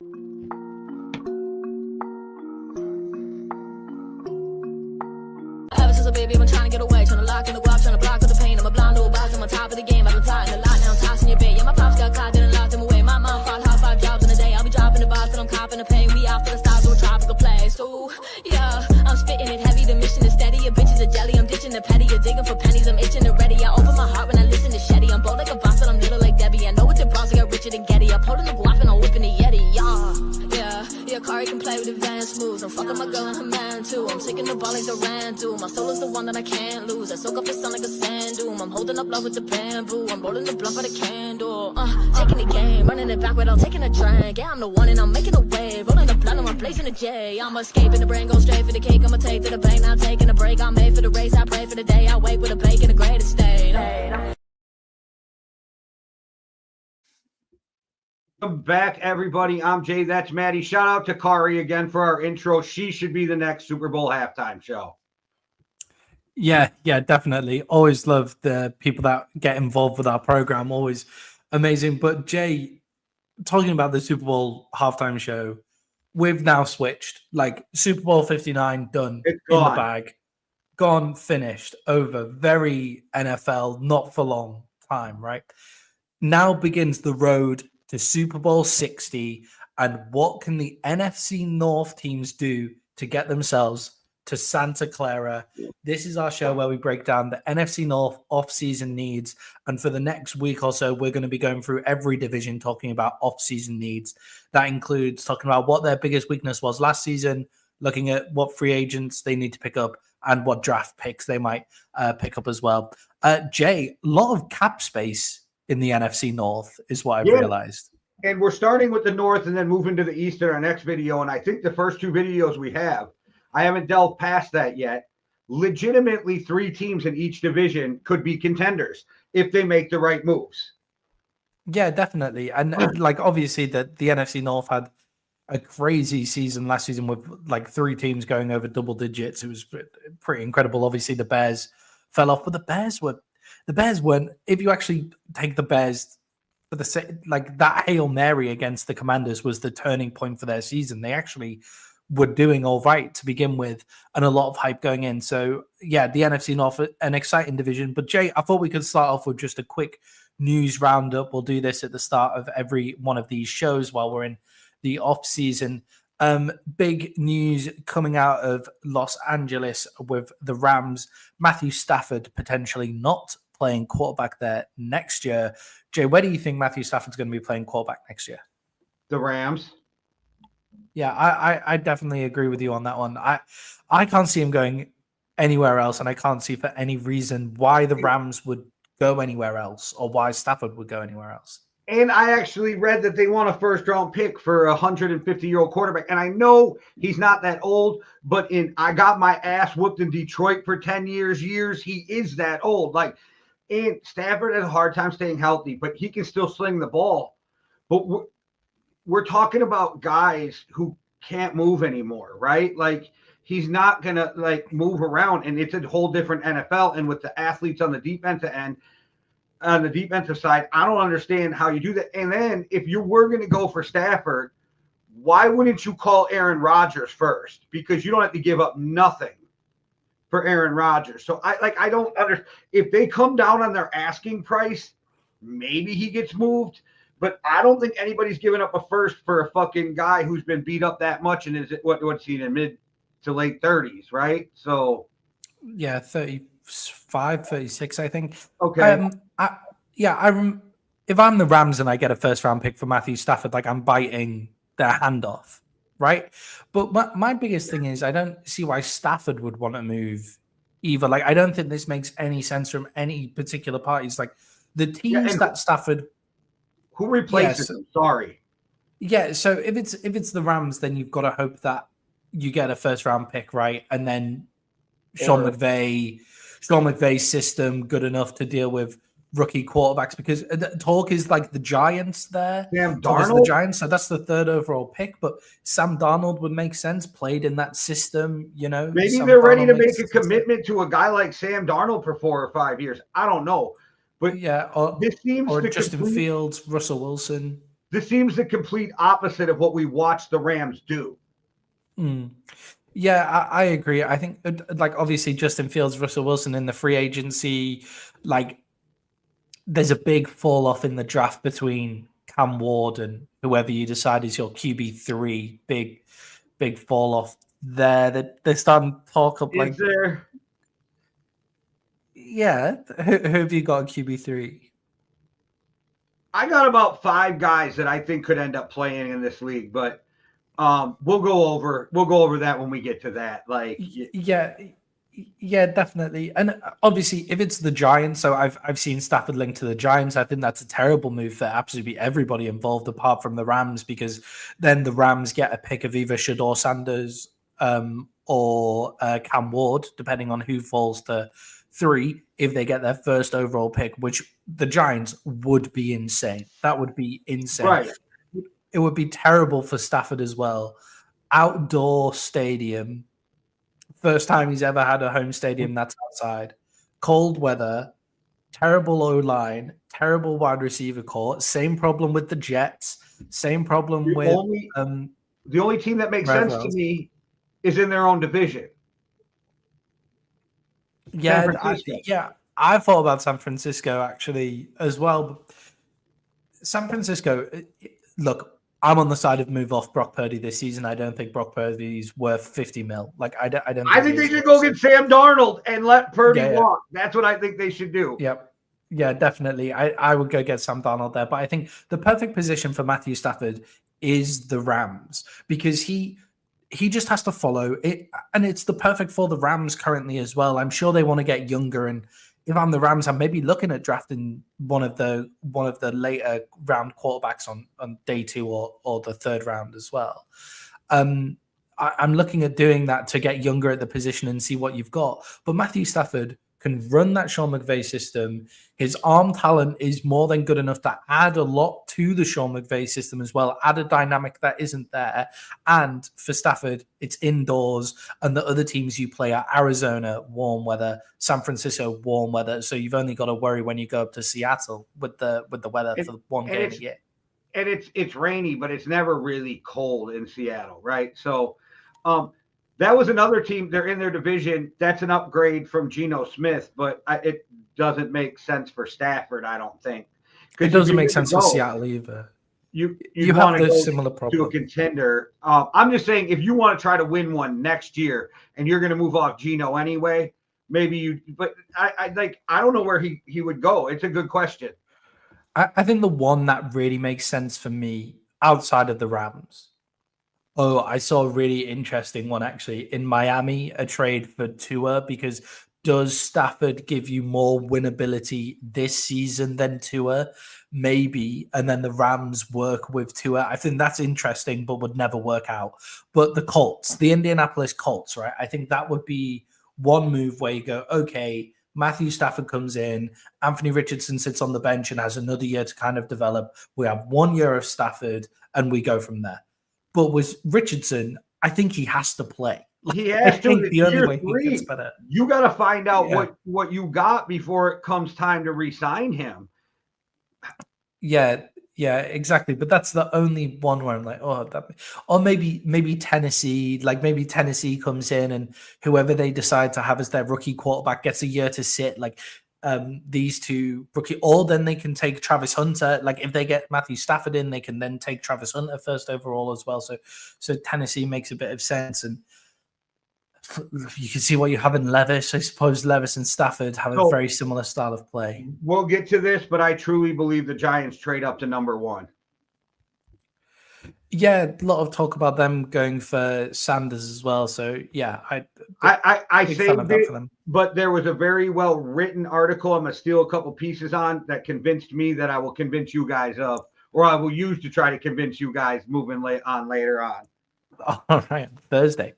Ever since a baby, I've been trying to get away, trying to lock in the guap, trying to block with the pain. I'm a blind old boss, I'm on top of the game. I've been plotting a lot, now I'm tossing your bait. Yeah, my pops got caught, didn't lock them away. My mom fought hard, 5 jobs in a day. I'll be dropping the box, and I'm copping the pain. We off to the stars to a tropical place. Ooh, yeah, I'm spitting it heavy, the mission is steady. Your bitches are jelly, I'm ditching the petty. You're digging for pennies, I'm itching and ready. I open my heart when I listen to Shetty. I'm bold like a boss, but I'm little like Debbie. I know it's a boss, I got richer than Getty. I'm holding the guap and I'm whipping the Yeti, yeah, Kari can play with advanced moves. I'm fucking my girl and her man too. I'm taking the ball like the Randu. My soul is the one that I can't lose. I soak up the sun like a sand dune. I'm holding up love with the bamboo. I'm rolling the blunt by the candle. Taking the game, running it back without taking a drink. Yeah, I'm the one and I'm making a wave. Rolling the blunt and I'm blazing a J. I'm escaping the brain, go straight for the cake. I'ma take to the bank, now taking a break. I'm made for the race, I pray for the day. I wake with a bake in the greatest state. Welcome back, everybody. I'm Jay. That's Maddie. Shout out to Kari again for our intro. She should be the next Super Bowl halftime show. Yeah, definitely. Always love the people that get involved with our program. Always amazing. But Jay, talking about the Super Bowl halftime show, we've now switched. Like Super Bowl 59 done, in the bag, gone, finished, over. Very NFL, not for long time, right? Now begins the road to Super Bowl 60, and what can the NFC North teams do to get themselves to Santa Clara? This is our show where we break down the NFC North off-season needs, and for the next week or so, we're going to be going through every division talking about off-season needs. That includes talking about what their biggest weakness was last season, looking at what free agents they need to pick up, and what draft picks they might pick up as well. Jay, a lot of cap space in the NFC North is what I've realized. And we're starting with the North and then moving to the East in our next video. And I think the first 2 videos we have, I haven't delved past that yet. Legitimately, 3 teams in each division could be contenders if they make the right moves. Yeah, definitely. And like, obviously, the NFC North had a crazy season last season with like 3 teams going over double digits. It was pretty incredible. Obviously, the Bears fell off, but the Bears weren't, if you actually take the Bears for like that Hail Mary against the Commanders was the turning point for their season. They actually were doing all right to begin with and a lot of hype going in. So yeah, the NFC North, an exciting division. But Jay, I thought we could start off with just a quick news roundup. We'll do this at the start of every one of these shows while we're in the off season. Big news coming out of Los Angeles with the Rams. Matthew Stafford potentially not playing quarterback there next year. Jay, where do you think Matthew Stafford's going to be playing quarterback next year? The Rams. Yeah, I definitely agree with you on that one. I can't see him going anywhere else, and I can't see for any reason why the Rams would go anywhere else or why Stafford would go anywhere else. And I actually read that they want a first-round pick for a 150-year-old quarterback. And I know he's not that old, but I got my ass whooped in Detroit for 10 years. He is that old. Like, and Stafford has a hard time staying healthy, but he can still sling the ball. But we're talking about guys who can't move anymore, right? Like, he's not going to, like, move around, and it's a whole different NFL. And with the athletes on the defensive end, on the defensive side, I don't understand how you do that. And then if you were going to go for Stafford, why wouldn't you call Aaron Rodgers first? Because you don't have to give up nothing for Aaron Rodgers. So I don't understand. If they come down on their asking price, maybe he gets moved. But I don't think anybody's giving up a first for a fucking guy who's been beat up that much and is what's he in mid to late 30s, right? So yeah, 35, 36, I think. Okay. If I'm the Rams and I get a first round pick for Matthew Stafford, like, I'm biting their hand off, right? But my biggest thing is I don't see why Stafford would want to move either. Like, I don't think this makes any sense from any particular parties. Like, the teams that Stafford, who replaces him? Sorry. Yeah, so if it's the Rams, then you've got to hope that you get a first round pick, right? And then Sean McVay's system good enough to deal with rookie quarterbacks, because the talk is like the Giants there. Sam Darnold? The Giants, so that's the 3rd overall pick, but Sam Darnold would make sense, played in that system, you know. Maybe they're ready to make a commitment to a guy like Sam Darnold for 4 or 5 years. I don't know. But yeah, this seems or to Justin Fields, Russell Wilson. This seems the complete opposite of what we watched the Rams do. Yeah, I agree. I think, like, obviously Justin Fields, Russell Wilson in the free agency, like, there's a big fall off in the draft between Cam Ward and whoever you decide is your QB3. Big fall off there. They're starting to talk up like. Is there? Yeah, who have you got at QB3? I got about 5 guys that I think could end up playing in this league, but we'll go over that when we get to that. Like, yeah, definitely. And obviously, if it's the Giants, so I've seen Stafford linked to the Giants. I think that's a terrible move for absolutely everybody involved, apart from the Rams, because then the Rams get a pick of either Shador Sanders or Cam Ward, depending on who falls to 3, if they get their first overall pick, which the Giants would be insane. That would be insane. Right. It would be terrible for Stafford as well. Outdoor stadium. First time he's ever had a home stadium that's outside. Cold weather, terrible O-line, terrible wide receiver core. Same problem with the Jets. Same problem The with only team that makes sense to me is in their own division. Yeah, I thought about San Francisco actually as well. San Francisco, look, I'm on the side of move off Brock Purdy this season. I don't think Brock Purdy's worth 50 mil. Like, I don't. I think they should go get Sam Darnold and let Purdy walk. That's what I think they should do. Yep. Yeah, definitely. I would go get Sam Darnold there. But I think the perfect position for Matthew Stafford is the Rams, because he just has to follow it. And it's the perfect for the Rams currently as well. I'm sure they want to get younger. And if I'm the Rams, I'm maybe looking at drafting one of the later round quarterbacks on day 2 or the 3rd round as well. I'm looking at doing that to get younger at the position and see what you've got. But Matthew Stafford can run that Sean McVay system. His arm talent is more than good enough to add a lot to the Sean McVay system as well, add a dynamic that isn't there. And for Stafford, it's indoors, and the other teams you play are Arizona, warm weather, San Francisco, warm weather. So you've only got to worry when you go up to Seattle with the weather for one game a year. And it's rainy, but it's never really cold in Seattle, right? So that was another team. They're in their division. That's an upgrade from Geno Smith, but it doesn't make sense for Stafford, I don't think. It doesn't make sense for Seattle either. You have those similar problems to a contender. I'm just saying, if you want to try to win one next year and you're going to move off Geno anyway, maybe you. But I don't know where he would go. It's a good question. I think the one that really makes sense for me outside of the Rams. Oh, I saw a really interesting one actually in Miami, a trade for Tua, because does Stafford give you more winnability this season than Tua? Maybe. And then the Rams work with Tua. I think that's interesting, but would never work out. But the Colts, the Indianapolis Colts, right? I think that would be one move where you go, okay, Matthew Stafford comes in, Anthony Richardson sits on the bench and has another year to kind of develop. We have 1 year of Stafford and we go from there. But with Richardson, I think he has to play. He has to. The only way he gets better. You got to find out what you got before it comes time to re-sign him. Yeah, exactly. But that's the only one where I'm like, or maybe Tennessee. Like maybe Tennessee comes in and whoever they decide to have as their rookie quarterback gets a year to sit. Like these two rookie, or then they can take Travis Hunter. Like if they get Matthew Stafford in, they can then take Travis Hunter first overall as well. So Tennessee makes a bit of sense, and you can see what you have in Levis. I suppose Levis and Stafford have a very similar style of play. We'll get to this, but I truly believe the Giants trade up to number 1. Yeah, a lot of talk about them going for Sanders as well. So yeah, I saved it, but there was a very well written article I'm gonna steal a couple pieces on that convinced me that I will convince you guys of, or I will use to try to convince you guys moving later on. All right, Thursday.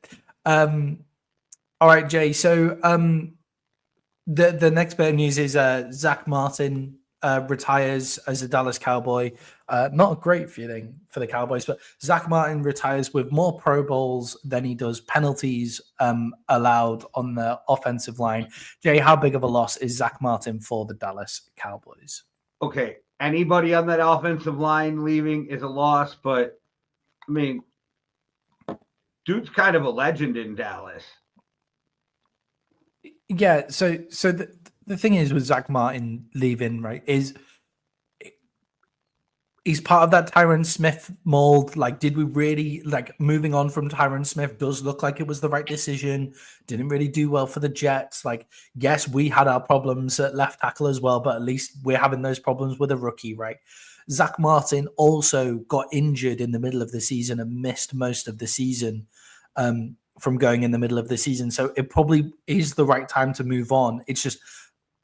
All right, Jay. So the next bit of news is Zach Martin retires as a Dallas Cowboy. Not a great feeling for the Cowboys, but Zach Martin retires with more Pro Bowls than he does penalties allowed on the offensive line. Jay, how big of a loss is Zach Martin for the Dallas Cowboys? Okay, anybody on that offensive line leaving is a loss, but I mean, dude's kind of a legend in Dallas. Yeah, so the thing is with Zach Martin leaving, right, is he's part of that Tyron Smith mold. Like, did we really, like, moving on from Tyron Smith does look like it was the right decision. Didn't really do well for the Jets. Like, yes, we had our problems at left tackle as well, but at least we're having those problems with a rookie, right? Zach Martin also got injured in the middle of the season and missed most of the season from going in the middle of the season. So it probably is the right time to move on. It's just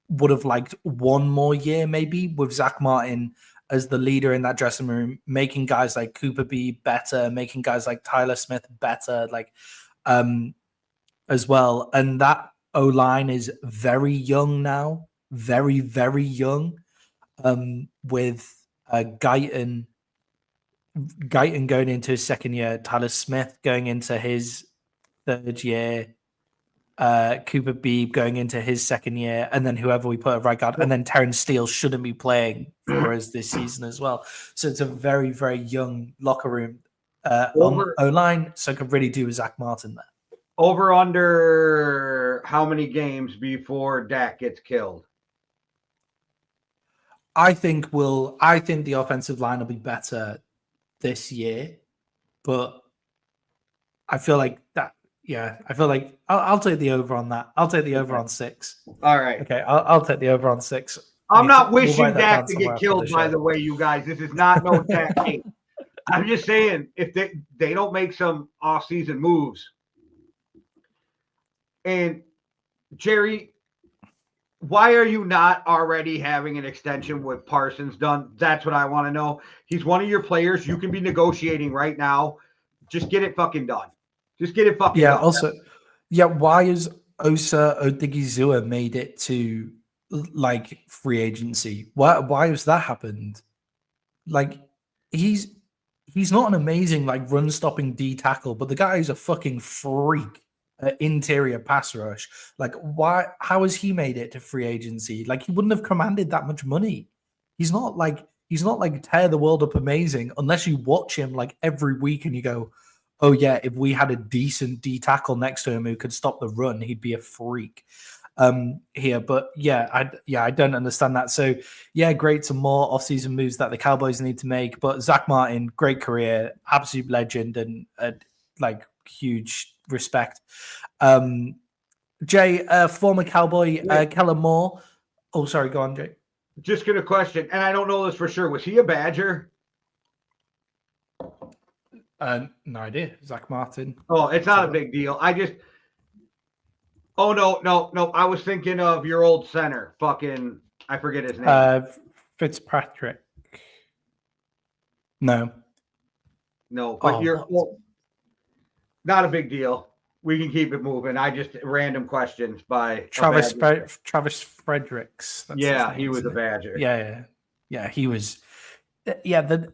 would have liked one more year maybe with Zach Martin as the leader in that dressing room, making guys like Cooper B better, making guys like Tyler Smith better, like as well. And that O-line is very young now, very, very young, with Guyton going into his second year, Tyler Smith going into his third year, Cooper Beebe going into his second year, and then whoever we put at right guard, and then Terrence Steele shouldn't be playing for us this season as well. So it's a very, very young locker room on O-line, so could really do with Zach Martin there. Over under how many games before Dak gets killed? I think the offensive line will be better this year, but I feel like that. Yeah, I feel like I'll take the over on that. I'll take the over on 6. All right. Okay, I'll take the over on 6. I'm not wishing Dak to get killed, by the way, you guys. This is not no Dak hate. I'm just saying, if they don't make some off-season moves. And, Jerry, why are you not already having an extension with Parsons done? That's what I want to know. He's one of your players. You can be negotiating right now. Just get it fucking done. Just get it fucking done. Also, why is Osa Odigizua made it to, like, free agency? Why has that happened? Like, he's not an amazing, like, run-stopping D tackle, but the guy is a fucking freak interior pass rush. Like, how has he made it to free agency? Like, he wouldn't have commanded that much money. He's not like tear the world up amazing unless you watch him, like, every week and you go, oh yeah, if we had a decent D tackle next to him who could stop the run, he'd be a freak here. But I don't understand that. So yeah, great. Some more offseason moves that the Cowboys need to make. But Zach Martin, great career, absolute legend, and like huge respect. Jay, former Cowboy, Kellen Moore. Oh, sorry, go on, Jay. Just gonna question, and I don't know this for sure. Was he a Badger? No idea. Zach Martin. Oh, it's not a big deal. Oh, no. I was thinking of your old center. Fucking, I forget his name. Fitzpatrick. No, but not a big deal. We can keep it moving. I just random questions by Travis Fredericks. That's he was a Badger. Yeah, he was. Yeah,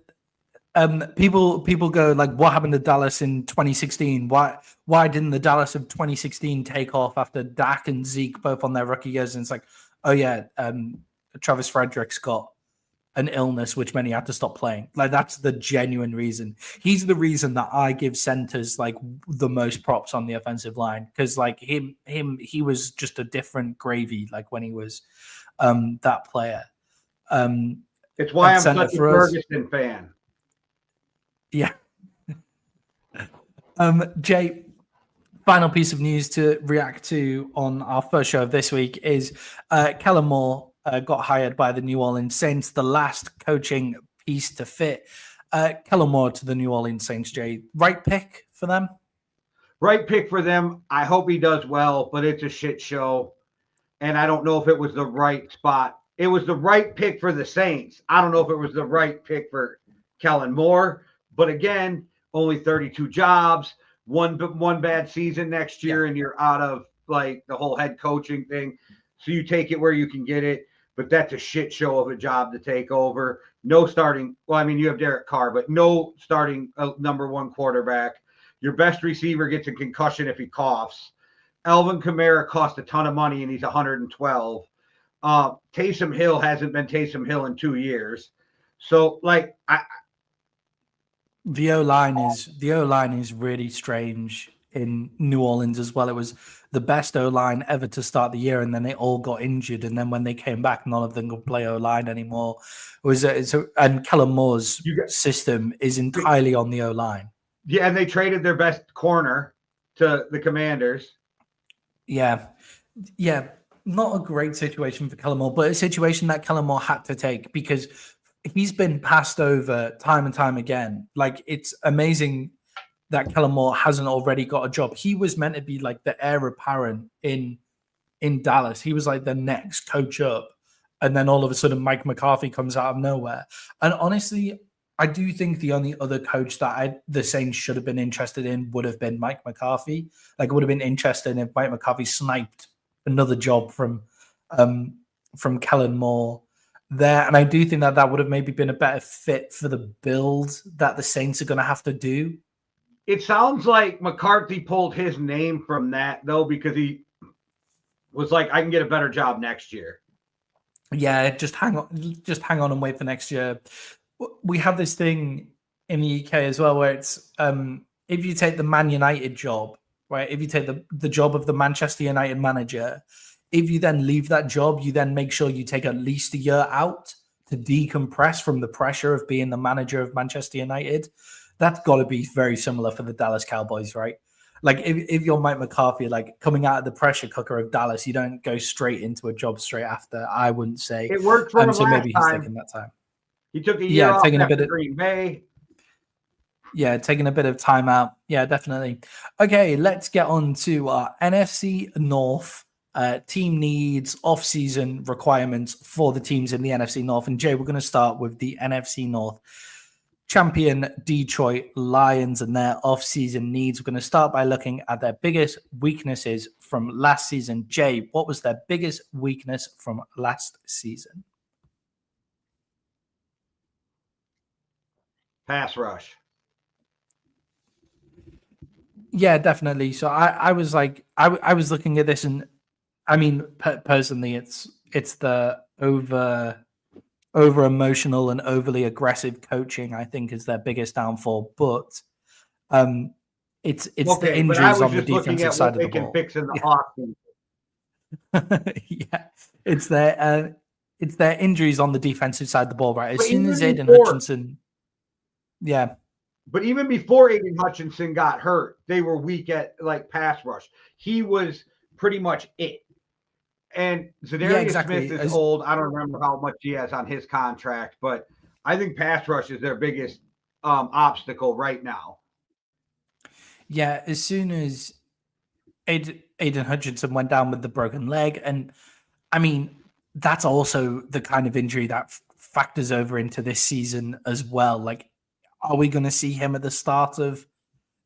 people go like, what happened to Dallas in 2016? Why didn't the Dallas of 2016 take off after Dak and Zeke both on their rookie years? And it's like, oh yeah, Travis Fredericks got an illness which meant he had to stop playing. Like, that's the genuine reason. He's the reason that I give centers like the most props on the offensive line, because like he was just a different gravy. Like when he was that player. It's why I'm such a Ferguson fan. Yeah. Jay, final piece of news to react to on our first show of this week is Kellen Moore got hired by the New Orleans Saints, the last coaching piece to fit Kellen Moore to the New Orleans Saints. Jay, right pick for them? Right pick for them. I hope he does well, but it's a shit show. And I don't know if it was the right spot. It was the right pick for the Saints. I don't know if it was the right pick for Kellen Moore. But again, only 32 jobs, one bad season next year, and you're out of like the whole head coaching thing. So you take it where you can get it. But that's a shit show of a job to take over. No starting. Well, I mean, you have Derek Carr, but no starting number one quarterback. Your best receiver gets a concussion if he coughs. Alvin Kamara cost a ton of money, and he's 112. Taysom Hill hasn't been Taysom Hill in 2 years. So like the O-line is really strange in New Orleans as well. It was the best O-line ever to start the year, and then they all got injured. And then when they came back, none of them could play O-line anymore. And Kellen Moore's system is entirely on the O-line. Yeah, and they traded their best corner to the Commanders. Yeah. Not a great situation for Kellen Moore, but a situation that Kellen Moore had to take because he's been passed over time and time again. Like, it's amazing that Kellen Moore hasn't already got a job. He was meant to be like the heir apparent in Dallas. He was like the next coach up. And then all of a sudden, Mike McCarthy comes out of nowhere. And honestly, I do think the only other coach that the Saints should have been interested in would have been Mike McCarthy. Like, it would have been interesting if Mike McCarthy sniped another job from Kellen Moore there. And I do think that would have maybe been a better fit for the build that the Saints are going to have to do. It sounds like McCarthy pulled his name from that, though, because he was like, I can get a better job next year. Yeah, just hang on and wait for next year. We have this thing in the UK as well where it's if you take the Man United job, right? If you take the job of the Manchester United manager, if you then leave that job, you then make sure you take at least a year out to decompress from the pressure of being the manager of Manchester United. That's got to be very similar for the Dallas Cowboys, right? Like, if you're Mike McCarthy, like coming out of the pressure cooker of Dallas, you don't go straight into a job straight after. I wouldn't say it worked for him so. Maybe he's time. taking that time. He took a year off taking a bit of Green Bay. Yeah, taking a bit of time out. Yeah, definitely. Okay, let's get on to our NFC North team needs, off-season requirements for the teams in the NFC North. And Jay, we're going to start with the NFC North champion Detroit Lions and their off-season needs. We're going to start by looking at their biggest weaknesses from last season. Jay, what was their biggest weakness from last season? Pass rush. Yeah, definitely. So I was like, I was looking at this, and I mean, personally, it's the over emotional and overly aggressive coaching, I think, is their biggest downfall. But it's the injuries on the defensive side of the ball. Fix in the offseason. Yeah, it's their injuries on the defensive side of the ball, right? As soon as Aiden Hutchinson, yeah. But even before Aiden Hutchinson got hurt, they were weak at like pass rush. He was pretty much it. And Zadarius Smith is old. I don't remember how much he has on his contract, but I think pass rush is their biggest obstacle right now. Yeah, as soon as Aiden Hutchinson went down with the broken leg, and I mean, that's also the kind of injury that factors over into this season as well. Like, are we going to see him at the start of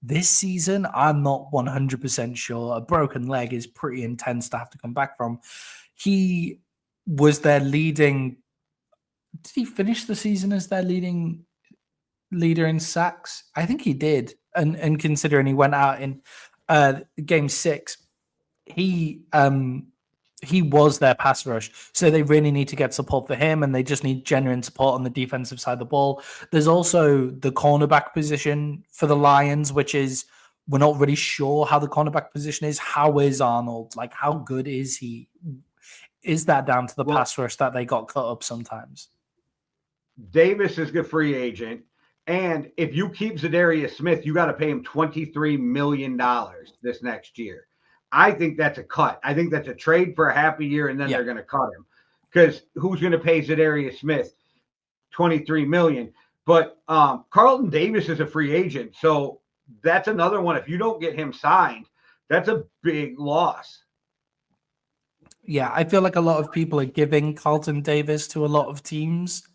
this season? I'm not 100% sure. A broken leg is pretty intense to have to come back from. He was their leading. Did he finish the season as their leading leader in sacks? I think he did. And considering he went out in game 6, he was their pass rush. So they really need to get support for him, and they just need genuine support on the defensive side of the ball. There's also the cornerback position for the Lions, which is, we're not really sure how the cornerback position is. How is Arnold? Like, how good is he? Is that down to the pass rush that they got cut up sometimes? Davis is a free agent. And if you keep Zadarius Smith, you got to pay him $23 million this next year. I think that's a cut. I think that's a trade for a happy year, and then they're going to cut him. Because who's going to pay Zadarius Smith $23 million? But Carlton Davis is a free agent, so that's another one. If you don't get him signed, that's a big loss. Yeah, I feel like a lot of people are giving Carlton Davis to a lot of teams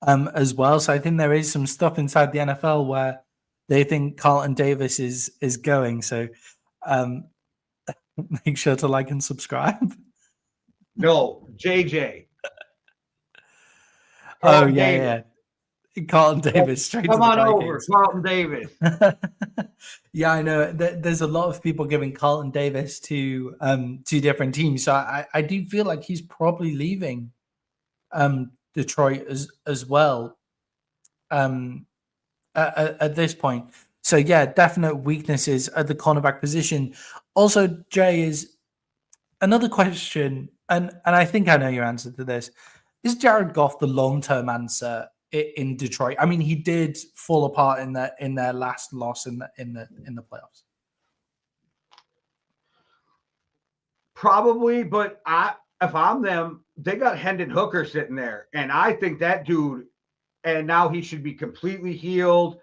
as well. So I think there is some stuff inside the NFL where they think Carlton Davis is going. So make sure to like and subscribe. No, JJ. Oh, yeah. Carlton Davis straight Come to the on over, Vikings. Carlton Davis. Yeah, I know. There's a lot of people giving Carlton Davis to two different teams. So I do feel like he's probably leaving Detroit as well at this point. So yeah, definite weaknesses at the cornerback position. Also, Jay, is another question, and I think I know your answer to this. Is Jared Goff the long-term answer in Detroit? I mean, he did fall apart in their last loss in the playoffs. Probably, but if I'm them, they got Hendon Hooker sitting there, and I think that dude, and now he should be completely healed.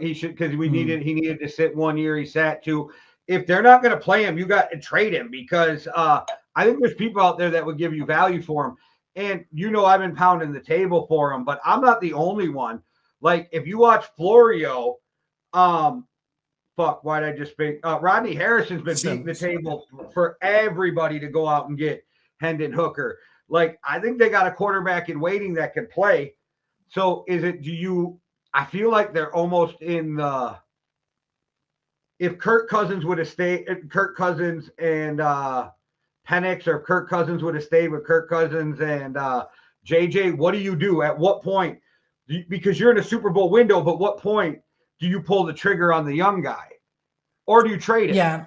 He should, because he needed to sit 1 year. He sat 2. If they're not going to play him, you got to trade him, because I think there's people out there that would give you value for him. And I've been pounding the table for him, but I'm not the only one. Like, if you watch Florio, why did I just speak? Rodney Harrison's been beating the table for everybody to go out and get Hendon Hooker. Like, I think they got a quarterback in waiting that can play. So I feel like they're almost in the, if Kirk Cousins would have stayed, Kirk Cousins and Penix, or if Kirk Cousins would have stayed with Kirk Cousins and JJ, what do you do? At what point? Because you're in a Super Bowl window, but what point do you pull the trigger on the young guy? Or do you trade it? Yeah.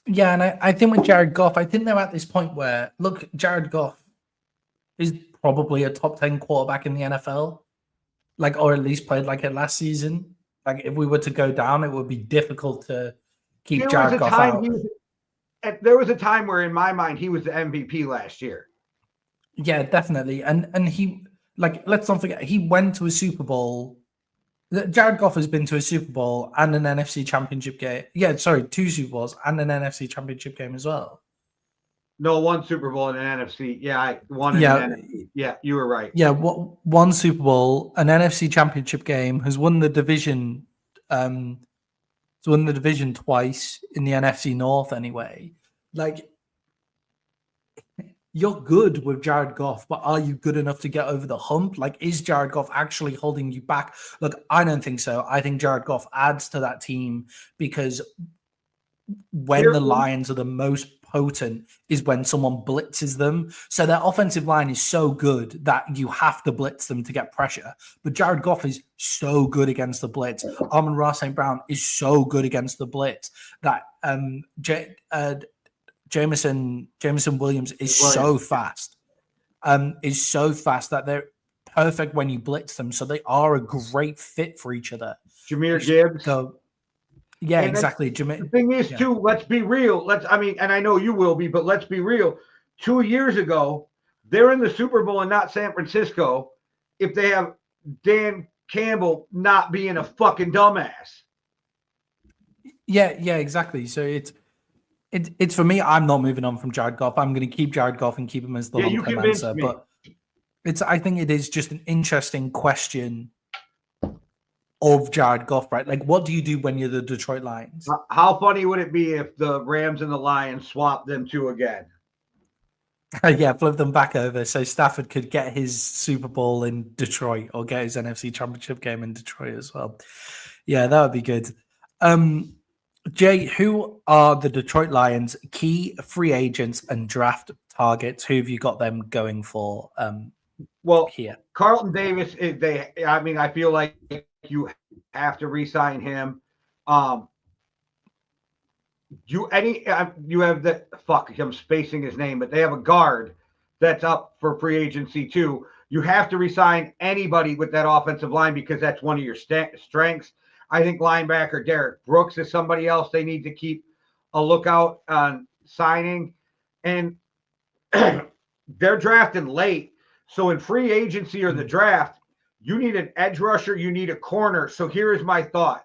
Yeah, and I think with Jared Goff, I think they're at this point where, look, Jared Goff is probably a top 10 quarterback in the NFL, or at least played like it last season. Like, if we were to go down, it would be difficult to keep Jared Goff out. There was a time where, in my mind, he was the MVP last year. Yeah, definitely. And he, let's not forget, he went to a Super Bowl. Jared Goff has been to a Super Bowl and an NFC Championship game. Yeah, sorry, 2 Super Bowls and an NFC Championship game as well. No, 1 Super Bowl and an NFC. Yeah, one in an NFC. Yeah, you were right. Yeah, 1 Super Bowl, an NFC Championship game, has won the division. Has won the division twice in the NFC North anyway. You're good with Jared Goff, but are you good enough to get over the hump? Is Jared Goff actually holding you back? Look, I don't think so. I think Jared Goff adds to that team, because when the Lions are the most potent is when someone blitzes them. So their offensive line is so good that you have to blitz them to get pressure. But Jared Goff is so good against the blitz. Amon-Ra St. Brown is so good against the blitz that Jameson Williams is so fast. Is so fast that they're perfect when you blitz them. So they are a great fit for each other. Jahmyr Gibbs. Yeah, exactly. The thing is, too, let's be real. And I know you will be, but let's be real. 2 years ago, they're in the Super Bowl and not San Francisco, if they have Dan Campbell not being a fucking dumbass. Yeah, exactly. So it's for me, I'm not moving on from Jared Goff. I'm going to keep Jared Goff and keep him as the long-term answer. Me. But I think it is just an interesting question of Jared Goff, right? What do you do when you're the Detroit Lions? How funny would it be if the Rams and the Lions swapped them 2 again? Yeah, flip them back over so Stafford could get his Super Bowl in Detroit, or get his NFC Championship game in Detroit as well. Yeah, that would be good. Jay, who are the Detroit Lions' key free agents and draft targets? Who have you got them going for here? Carlton Davis, I feel like you have to re-sign him. You have the I'm spacing his name, but they have a guard that's up for free agency too. You have to re-sign anybody with that offensive line, because that's one of your strengths. I think linebacker Derek Brooks is somebody else they need to keep a lookout on signing. And they're drafting late. So in free agency or the draft, you need an edge rusher, you need a corner. So here is my thought.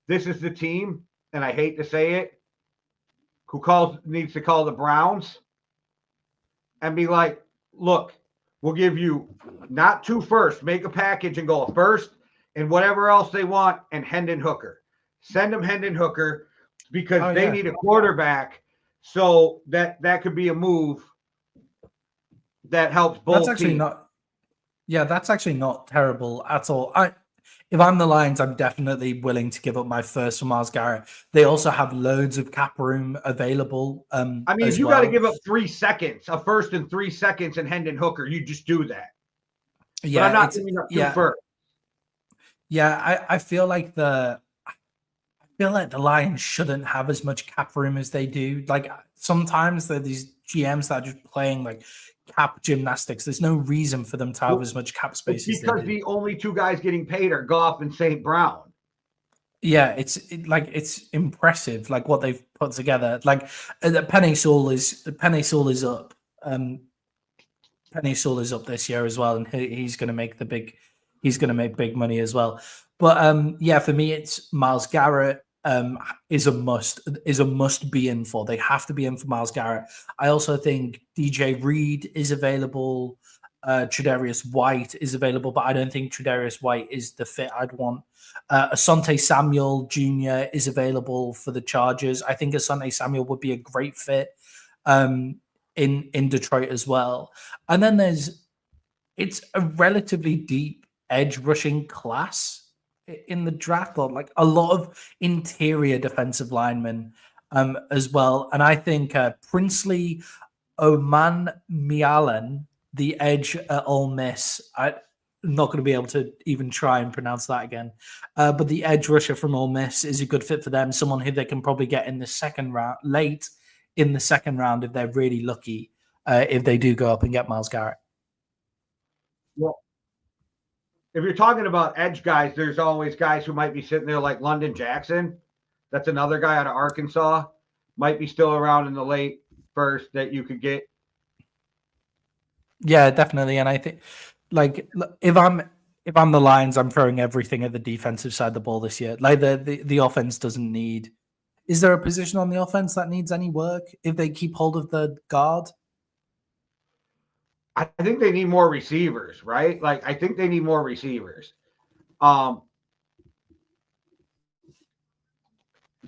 This is the team, and I hate to say it, who needs to call the Browns and be like, look, we'll give you not 2 firsts, make a package and go a first and whatever else they want, and Hendon Hooker. Send them Hendon Hooker, because they need a quarterback. So that could be a move that helps both teams. Yeah, that's actually not terrible at all. If I'm the Lions, I'm definitely willing to give up my first for Myles Garrett. They also have loads of cap room available I mean, if as you got to well. give up 3 seconds, a first and 3 seconds, and Hendon Hooker, you just do that. But I'm Yeah, not giving up 2 first. Yeah, I feel like the Lions shouldn't have as much cap room as they do. Like sometimes they're these GMs that are just playing like cap gymnastics. There's no reason for them to have as much cap space as they Because do. the only 2 guys getting paid are Goff and St. Brown. Yeah, it's impressive, like what they've put together. Like Penny Sewell is up. Penny Sewell is up this year as well, and he's going to make big money as well. But yeah, for me, it's Myles Garrett is a must be in for. They have to be in for Myles Garrett. I also think DJ Reed is available. Tre'Davious White is available, but I don't think Tre'Davious White is the fit I'd want. Asante Samuel Jr. is available for the Chargers. I think Asante Samuel would be a great fit in Detroit as well. And then it's a relatively deep edge rushing class in the draft, or like a lot of interior defensive linemen as well. And I think Princely Oman Mialen, the edge at Ole Miss, I'm not going to be able to even try and pronounce that again. But the edge rusher from Ole Miss is a good fit for them. Someone who they can probably get in the second round, late in the second round, if they're really lucky, if they do go up and get Myles Garrett. Well, if you're talking about edge guys, there's always guys who might be sitting there like London Jackson. That's another guy out of Arkansas. Might be still around in the late first that you could get. Yeah, definitely. And I think, like, if I'm the Lions, I'm throwing everything at the defensive side of the ball this year. Like the offense doesn't need. Is there a position on the offense that needs any work if they keep hold of the guard? I think they need more receivers, right? Like I think they need more receivers.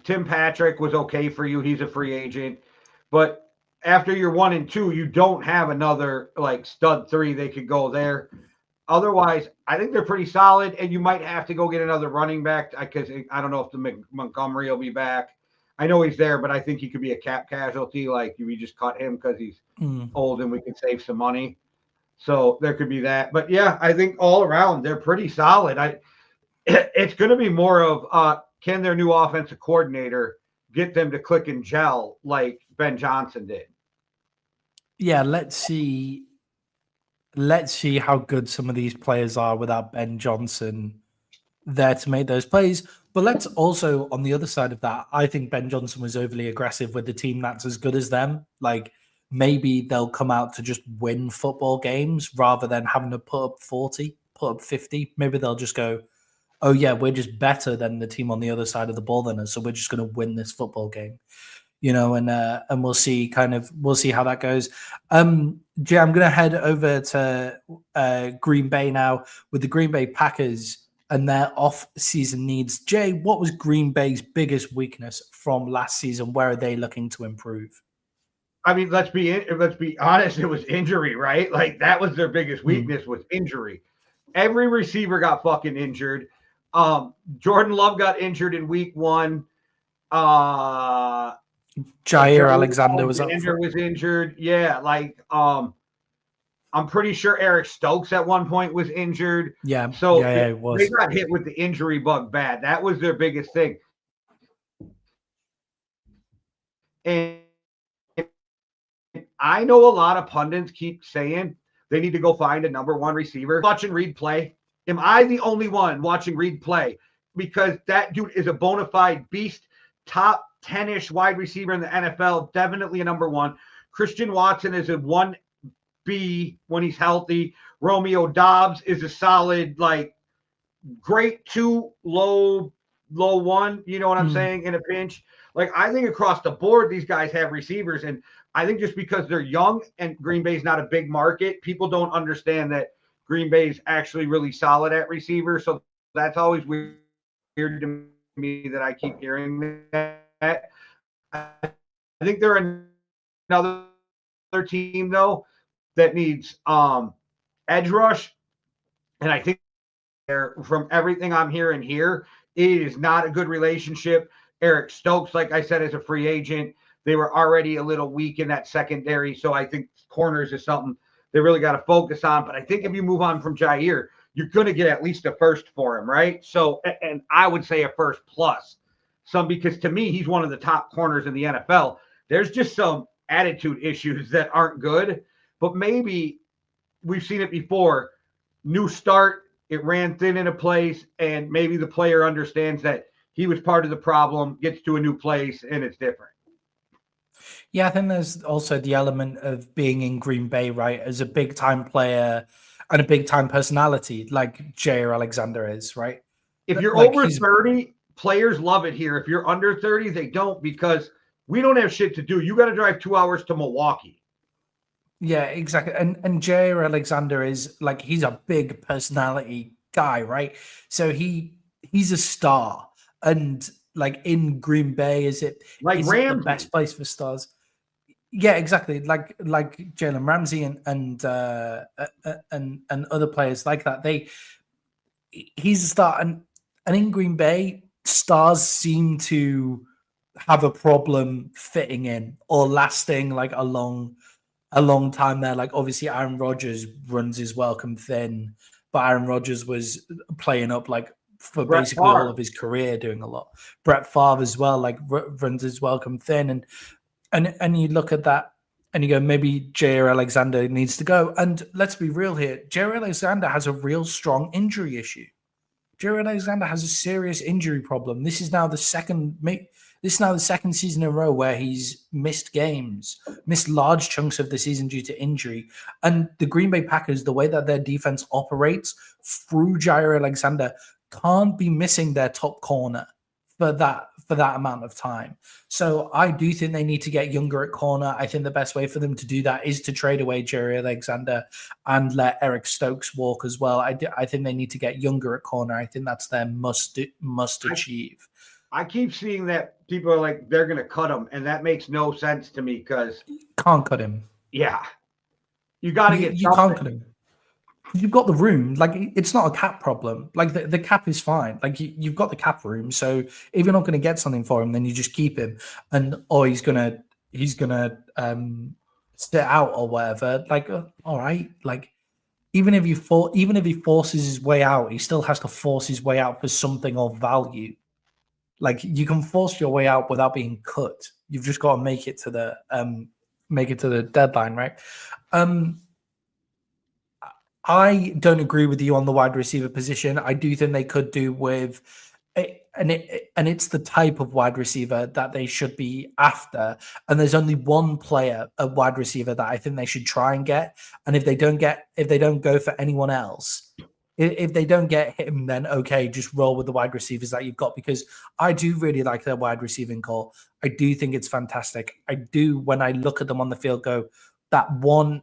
Tim Patrick was okay for you. He's a free agent. But after you're 1 and 2, you don't have another like stud 3 they could go there. Otherwise, I think they're pretty solid, and you might have to go get another running back because I don't know if the Montgomery will be back. I know he's there, but I think he could be a cap casualty. Like we just cut him because he's old and we can save some money. So there could be that. But yeah, I think all around they're pretty solid. It's going to be more of can their new offensive coordinator get them to click and gel like Ben Johnson did? Yeah, let's see how good some of these players are without Ben Johnson there to make those plays. But let's also, on the other side of that, I think Ben Johnson was overly aggressive with the team that's as good as them. Like maybe they'll come out to just win football games rather than having to put up 40, put up 50. Maybe they'll just go, oh yeah, we're just better than the team on the other side of the ball than us, so we're just going to win this football game. And we'll see how that goes. Jay, I'm going to head over to Green Bay now with the Green Bay Packers and their off-season needs. Jay, what was Green Bay's biggest weakness from last season? Where are they looking to improve? I mean, let's be honest. It was injury, right? Like that was their biggest weakness was injury. Every receiver got fucking injured. Jordan Love got injured in week 1. Jair Alexander was injured. Yeah, like I'm pretty sure Eric Stokes at one point was injured. Yeah, so yeah, it was. They got hit with the injury bug bad. That was their biggest thing. And I know a lot of pundits keep saying they need to go find a number 1 receiver. Watching Reed play. Am I the only one watching Reed play? Because that dude is a bona fide beast, top 10-ish wide receiver in the NFL, definitely a number 1. Christian Watson is a 1B when he's healthy. Romeo Doubs is a solid, like, great 2, low 1, you know what I'm saying, in a pinch. Like, I think across the board, these guys have receivers, and I think just because they're young and Green Bay's not a big market, people don't understand that Green Bay's actually really solid at receiver. So that's always weird to me that I keep hearing that. I think they're another team, though, that needs edge rush And I think from everything I'm hearing here, it is not a good relationship. Eric Stokes, like I said, is a free agent. They were already a little weak in that secondary. So I think corners is something they really got to focus on. But I think if you move on from Jair, you're going to get at least a first for him, right? So, and I would say a first plus. Because to me, he's one of the top corners in the NFL. There's just some attitude issues that aren't good, but maybe we've seen it before. New start, it ran thin in a place, and maybe the player understands that he was part of the problem, gets to a new place, and it's different. Yeah, I think there's also the element of being in Green Bay, right, as a big time player and a big time personality like Jair Alexander is, right? If you're Like over 30, players love it here. If you're under 30, they don't, because we don't have shit to do. You got to drive 2 hours to Milwaukee. Yeah, exactly. And Jair Alexander is like, he's a big personality guy, right? So he's a star. And like in Green Bay, is it the best place for stars? Yeah, exactly. Like Jalen Ramsey and other players like that. He's a star, and in Green Bay, stars seem to have a problem fitting in or lasting like a long time there. Like obviously Aaron Rodgers runs his welcome thin, but Aaron Rodgers was playing up like for basically all of his career, doing a lot. Brett Favre as well, like runs his welcome thin, and you look at that and you go, maybe Jair Alexander needs to go. And let's be real here, Jair Alexander has a real strong injury issue. Jair Alexander has a serious injury problem. This is now the second season in a row where he's missed games, missed large chunks of the season due to injury. And the Green Bay Packers, the way that their defense operates through Jair Alexander, can't be missing their top corner for that amount of time. So I do think they need to get younger at corner. I think the best way for them to do that is to trade away Jair Alexander and let Eric Stokes walk as well. I think they need to get younger at corner. I think that's their must achieve. I keep seeing that people are like, they're going to cut him, and that makes no sense to me because can't cut him. Yeah, you got to get. You can't cut him. You've got the room. Like it's not a cap problem. Like the cap is fine. Like you've got the cap room. So if you're not going to get something for him, then you just keep him. And he's gonna sit out or whatever. Like all right. Like even if he forces his way out, he still has to force his way out for something of value. Like you can force your way out without being cut. You've just got to make it to the deadline, right? I don't agree with you on the wide receiver position. I do think they could do with and it's the type of wide receiver that they should be after. And there's only one player, a wide receiver, that I think they should try and get. And if they don't go for anyone else, if they don't get him, then okay, just roll with the wide receivers that you've got, because I do really like their wide receiving core. I do think it's fantastic. I do, when I look at them on the field, go, that 1X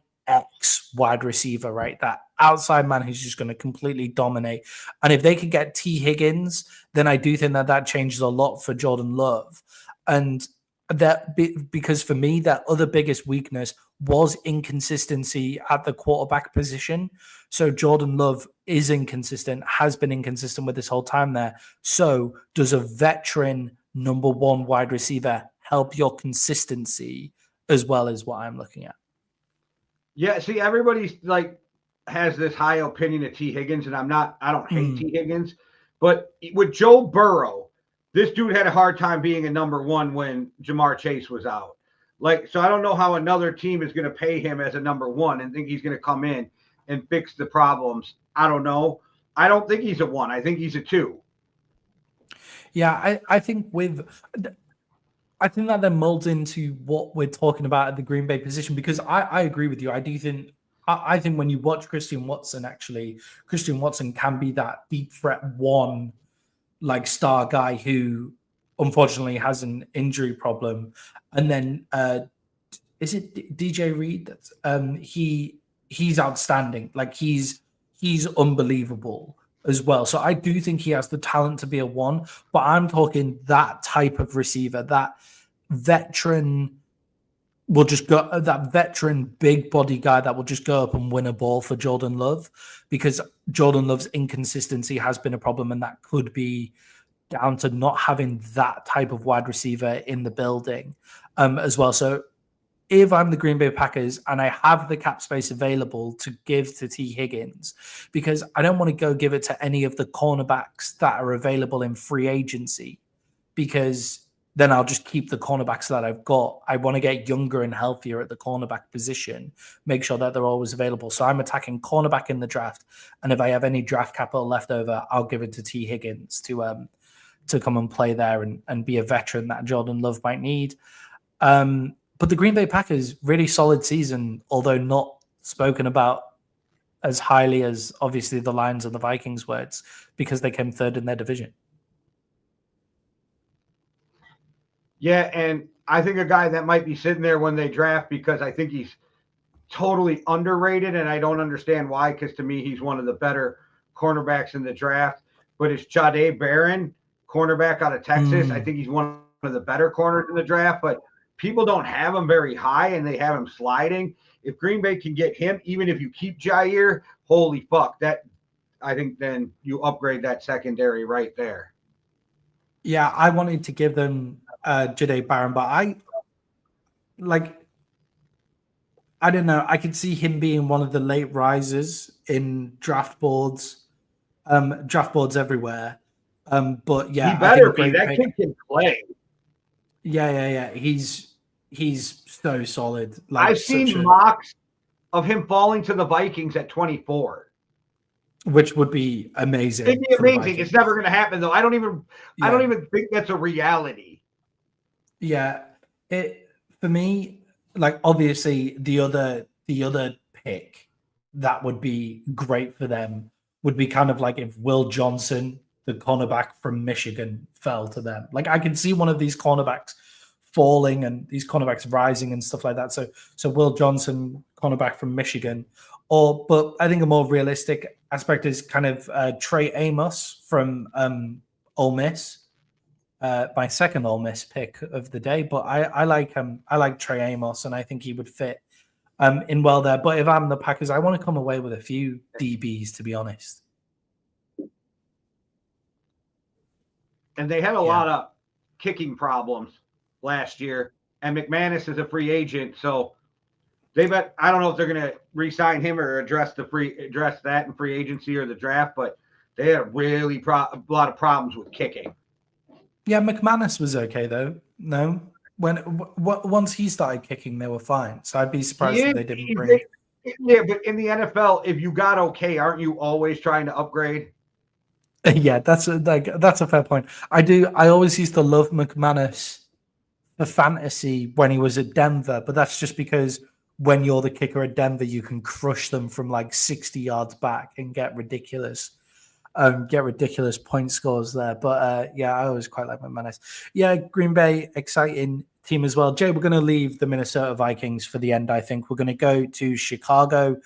wide receiver, right? That outside man who's just going to completely dominate. And if they could get T. Higgins, then I do think that changes a lot for Jordan Love. And that because for me, that other biggest weakness was inconsistency at the quarterback position. So Jordan Love is inconsistent, has been inconsistent with this whole time there. So does a veteran number one wide receiver help your consistency as well as what I'm looking at? Yeah, see, everybody's like has this high opinion of T. Higgins, and I don't hate T. Higgins, but with Joe Burrow, this dude had a hard time being a number one when Jamar Chase was out. Like, so I don't know how another team is going to pay him as a number one and think he's going to come in and fix the problems. I don't know. I don't think he's a one. I think he's a two. Yeah, I think that molds into what we're talking about at the Green Bay position, because I agree with you. I think when you watch Christian Watson can be that deep threat one, like star guy who unfortunately has an injury problem. And then is it DJ Reed? That's he's outstanding. Like he's unbelievable as well. So I do think he has the talent to be a one, but I'm talking that type of receiver, that veteran will just go, that veteran big body guy that will just go up and win a ball for Jordan Love, because Jordan Love's inconsistency has been a problem, and that could be down to not having that type of wide receiver in the building as well. So if I'm the Green Bay Packers and I have the cap space available to give to T. Higgins, because I don't want to go give it to any of the cornerbacks that are available in free agency, because then I'll just keep the cornerbacks that I've got. I want to get younger and healthier at the cornerback position, make sure that they're always available. So I'm attacking cornerback in the draft. And if I have any draft capital left over, I'll give it to T. Higgins to come and play there and be a veteran that Jordan Love might need. But the Green Bay Packers, really solid season, although not spoken about as highly as obviously the Lions and the Vikings were. It's because they came third in their division. Yeah, and I think a guy that might be sitting there when they draft, because I think he's totally underrated, and I don't understand why, because to me he's one of the better cornerbacks in the draft, but it's Jahdae Barron, cornerback out of Texas. I think he's one of the better corners in the draft, but people don't have him very high, and they have him sliding. If Green Bay can get him, even if you keep Jair, holy fuck, that I think then you upgrade that secondary right there. Yeah, I wanted to give them Jahdae Barron, but I don't know. I could see him being one of the late risers in draft boards everywhere. But yeah, he better be. That kid can play. Yeah. He's so solid. I've seen mocks of him falling to the Vikings at 24. Which would be amazing. It'd be amazing. It's never going to happen, though. I don't even think that's a reality. Yeah, for me, like obviously the other pick that would be great for them would be kind of like if Will Johnson, the cornerback from Michigan, fell to them. Like I can see one of these cornerbacks falling and these cornerbacks rising and stuff like that. So Will Johnson, cornerback from Michigan, but I think a more realistic aspect is kind of Trey Amos from Ole Miss. My second Ole Miss pick of the day, but I like Trey Amos, and I think he would fit in well there. But if I'm the Packers, I want to come away with a few DBs, to be honest. And they had a lot of kicking problems last year, and McManus is a free agent, so I don't know if they're going to re-sign him or address that in free agency or the draft, but they had a lot of problems with kicking. Yeah, McManus was okay though. No, once he started kicking, they were fine. So I'd be surprised if they didn't bring. Yeah, but in the NFL, if you got okay, aren't you always trying to upgrade? Yeah, that's a fair point. I always used to love McManus for fantasy when he was at Denver, but that's just because when you're the kicker at Denver, you can crush them from like 60 yards back and get ridiculous point scores there. But yeah, I always quite like McManus. Yeah, Green Bay, exciting team as well. Jay, we're going to leave the Minnesota Vikings for the end, I think. We're going to go to Chicago,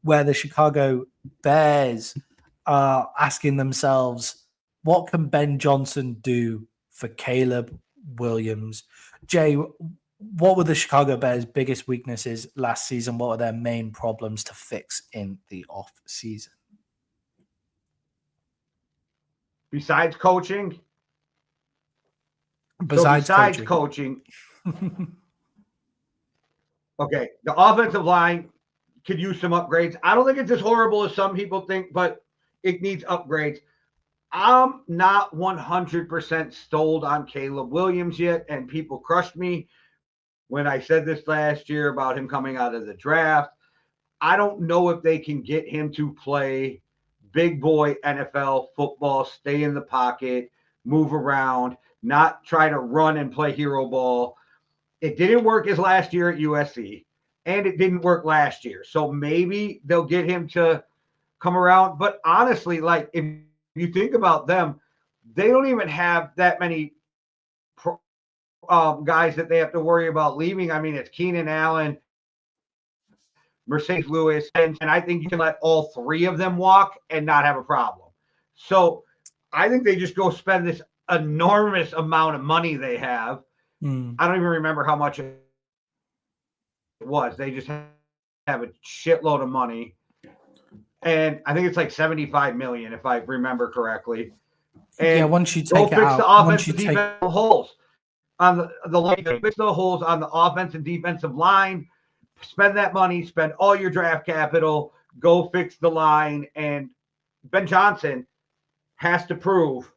where the Chicago Bears are asking themselves, what can Ben Johnson do for Caleb Williams? Jay, what were the Chicago Bears' biggest weaknesses last season? What are their main problems to fix in the off season? Besides coaching? Besides coaching. Okay, the offensive line could use some upgrades. I don't think it's as horrible as some people think, but it needs upgrades. I'm not 100% sold on Caleb Williams yet, and people crushed me when I said this last year about him coming out of the draft. I don't know if they can get him to play big boy NFL football, stay in the pocket, move around, not try to run and play hero ball. It didn't work his last year at USC, and it didn't work last year. So maybe they'll get him to come around. But honestly, like if you think about them, they don't even have that many guys that they have to worry about leaving. I mean, it's Keenan Allen, Mercedes Lewis, and I think you can let all three of them walk and not have a problem. So I think they just go spend this enormous amount of money they have. I don't even remember how much it it was. They just have a shitload of money. And I think it's like 75 million, if I remember correctly. And once you go take it fix out, the once offensive you take defensive holes on the line. Fix the holes on the offensive and defensive line. Spend that money. Spend all your draft capital. Go fix the line. And Ben Johnson has to prove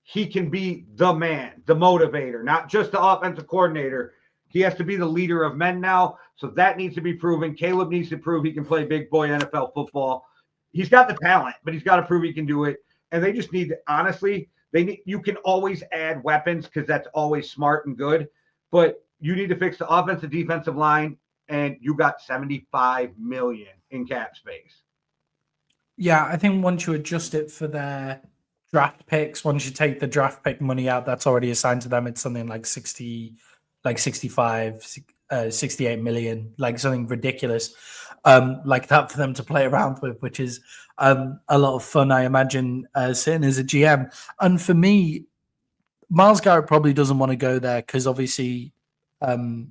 he can be the man, the motivator, not just the offensive coordinator. He has to be the leader of men now. So that needs to be proven. Caleb needs to prove he can play big boy NFL football. He's got the talent, but he's got to prove he can do it. And they just need, honestly, you can always add weapons because that's always smart and good. But you need to fix the offensive defensive line, and you got 75 million in cap space. Yeah, I think once you adjust it for their draft picks, once you take the draft pick money out that's already assigned to them, it's something like 65, 68 million, like something ridiculous like that for them to play around with, which is a lot of fun, I imagine, sitting as a GM. And for me, Myles Garrett probably doesn't want to go there because obviously he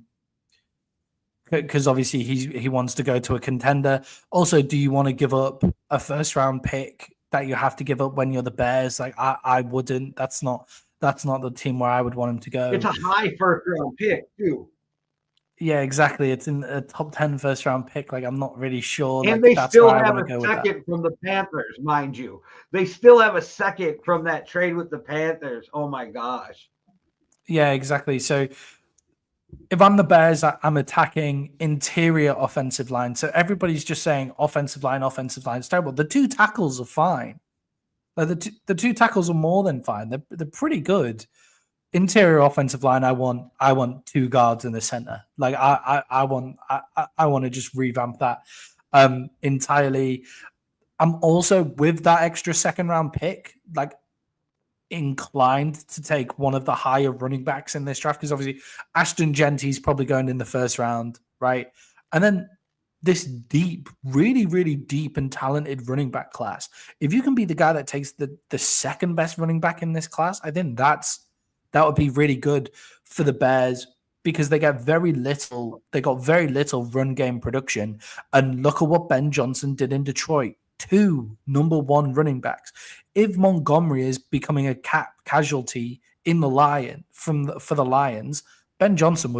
wants to go to a contender. Also, do you want to give up a first round pick that you have to give up when you're the Bears? Like I wouldn't. That's not the team where I would want him to go. It's a high first round pick too. Yeah, exactly. It's in a top 10 first round pick. Like I'm not really sure. And like, they still have a second from the Panthers, mind you. They still have a second from that trade with the Panthers. Oh my gosh. Yeah, exactly. So if I'm the Bears, I'm attacking interior offensive line. So everybody's just saying offensive line is terrible. The two tackles are fine. Like the two tackles are more than fine. They're pretty good. Interior offensive line, I want two guards in the center. Like I want to just revamp that entirely. I'm also, with that extra second round pick, like inclined to take one of the higher running backs in this draft, because obviously Ashton Genty's probably going in the first round, right? And then this deep, really, really deep and talented running back class. If you can be the guy that takes the second best running back in this class, I think that would be really good for the Bears, because they got very little run game production. And look at what Ben Johnson did in Detroit. 2 number 1 running backs. If Montgomery is becoming a casualty in the for the Lions, Ben Johnson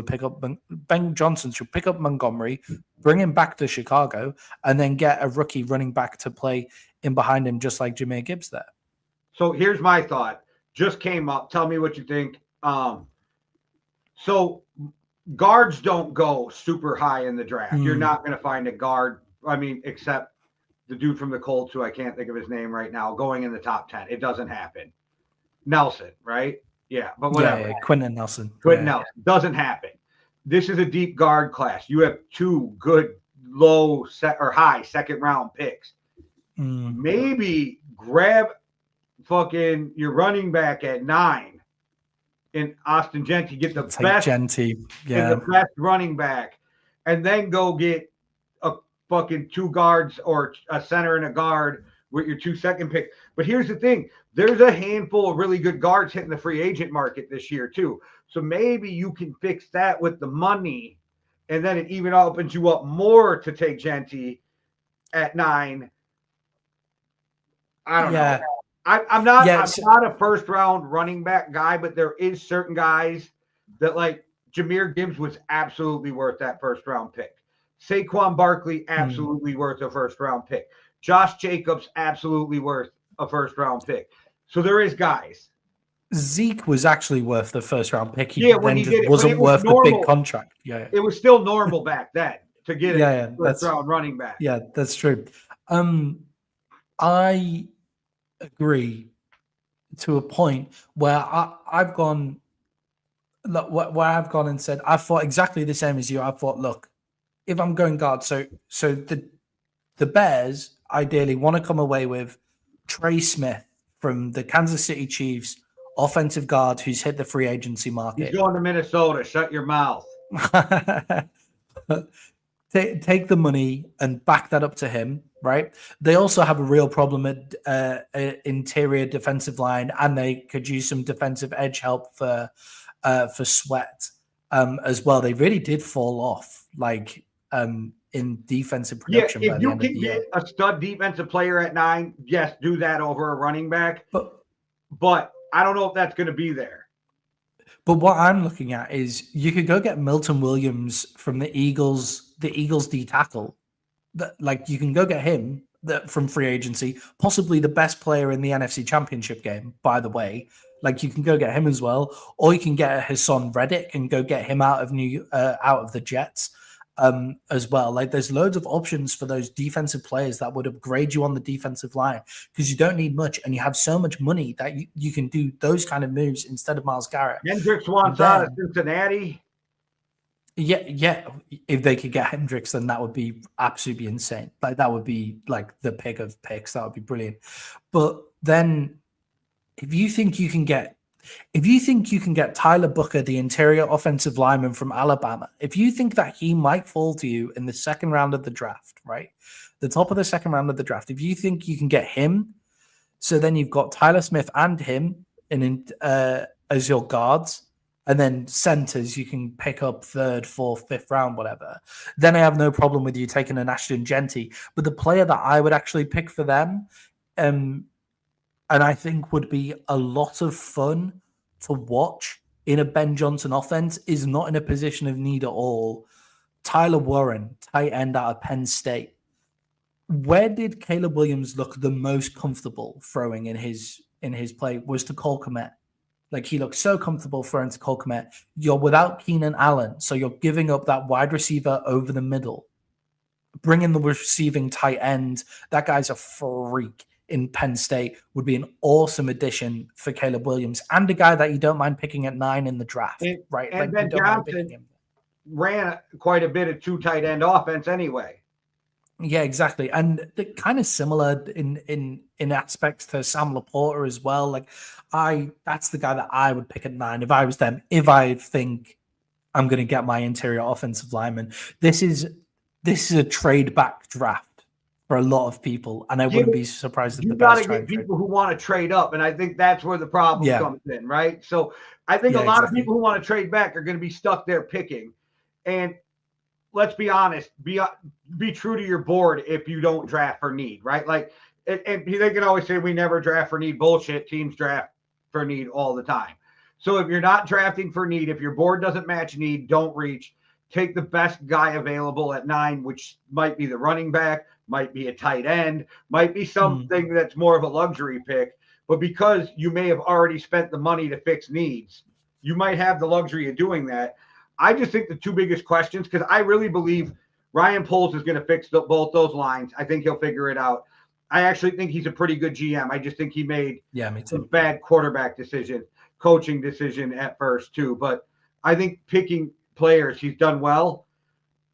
should pick up Montgomery, bring him back to Chicago, and then get a rookie running back to play in behind him, just like Jahmyr Gibbs there. So here's my thought. Just came up. Tell me what you think. So guards don't go super high in the draft. You're not going to find a guard, except the dude from the Colts, who I can't think of his name right now, going in the top 10. It doesn't happen. Nelson, right? Yeah, but whatever. Yeah, Quentin Nelson. Nelson. Doesn't happen. This is a deep guard class. You have 2 good high second round picks. Maybe grab fucking your running back at 9 in Austin Genty, get the best running back, and then go get a fucking 2 guards or a center and a guard with your 2 second pick. But here's the thing. There's a handful of really good guards hitting the free agent market this year too. So maybe you can fix that with the money, and then it even opens you up more to take Genty at 9. I don't know. I'm not a first round running back guy, but there is certain guys that, like Jahmyr Gibbs, was absolutely worth that first round pick. Saquon Barkley, absolutely worth a first round pick. Josh Jacobs, absolutely worth a first round pick. So there is guys. Zeke was actually worth the first round pick. Wasn't worth the big contract. Yeah. It was still normal back then to get a first round running back. Yeah, that's true. I agree to a point where I've gone and said, I thought exactly the same as you. I thought, look, if I'm going guard, so the Bears ideally want to come away with Trey Smith from the Kansas City Chiefs, offensive guard who's hit the free agency market. He's going to Minnesota. Shut your mouth. Take the money and back that up to him, right? They also have a real problem at interior defensive line, and they could use some defensive edge help for Sweat. as well. They really did fall off, like in defensive Yeah, production by if the you end of can the year. get a stud defensive player at 9, yes, do that over a running back. But I don't know if that's going to be there. But what I'm looking at is you could go get Milton Williams from the Eagles D tackle. Like you can go get him from free agency, possibly the best player in the NFC Championship game, by the way. Like you can go get him as well, or you can get Hassan Reddick and go get him out of the Jets as well. Like there's loads of options for those defensive players that would upgrade you on the defensive line because you don't need much and you have so much money that you can do those kind of moves instead of Myles Garrett. Hendricks wants out of Cincinnati. Yeah. If they could get Hendricks, then that would be absolutely insane. Like that would be like the pick of picks. That would be brilliant. But then if you think you can get Tyler Booker, the interior offensive lineman from Alabama, if you think that he might fall to you in the second round of the draft, right? The top of the second round of the draft, if you think you can get him, so then you've got Tyler Smith and him as your guards, and then centers you can pick up third, fourth, fifth round, whatever. Then I have no problem with you taking an Ashton Genty. But the player that I would actually pick for them, and I think would be a lot of fun to watch in a Ben Johnson offense, is not in a position of need at all. Tyler Warren, tight end out of Penn State. Where did Caleb Williams look the most comfortable throwing in his play was to Cole Kmet. Like he looked so comfortable throwing to Cole Kmet. You're without Keenan Allen, so you're giving up that wide receiver over the middle. Bring in the receiving tight end. That guy's a freak in Penn State. Would be an awesome addition for Caleb Williams and a guy that you don't mind picking at 9 in the draft, right? And Ben Johnson ran quite a bit of 2 tight end offense anyway. Yeah, exactly. And they're kind of similar in aspects to Sam Laporta as well. Like that's the guy that I would pick at 9 if I was them, if I think I'm going to get my interior offensive lineman. This is a trade back draft for a lot of people. And I wouldn't be surprised if the Bears try and trade. People who want to trade up. And I think that's where the problem comes in, right? So I think a lot of people who want to trade back are going to be stuck there picking. And let's be honest, be true to your board if you don't draft for need, right? Like, and they can always say we never draft for need. Bullshit. Teams draft for need all the time. So if you're not drafting for need, if your board doesn't match need, don't reach. Take the best guy available at 9, which might be the running back, might be a tight end, might be something that's more of a luxury pick. But because you may have already spent the money to fix needs, you might have the luxury of doing that. I just think the 2 biggest questions, because I really believe Ryan Poles is going to fix both those lines. I think he'll figure it out. I actually think he's a pretty good GM. I just think he made some bad quarterback decision, coaching decision at first too. But I think picking players, he's done well.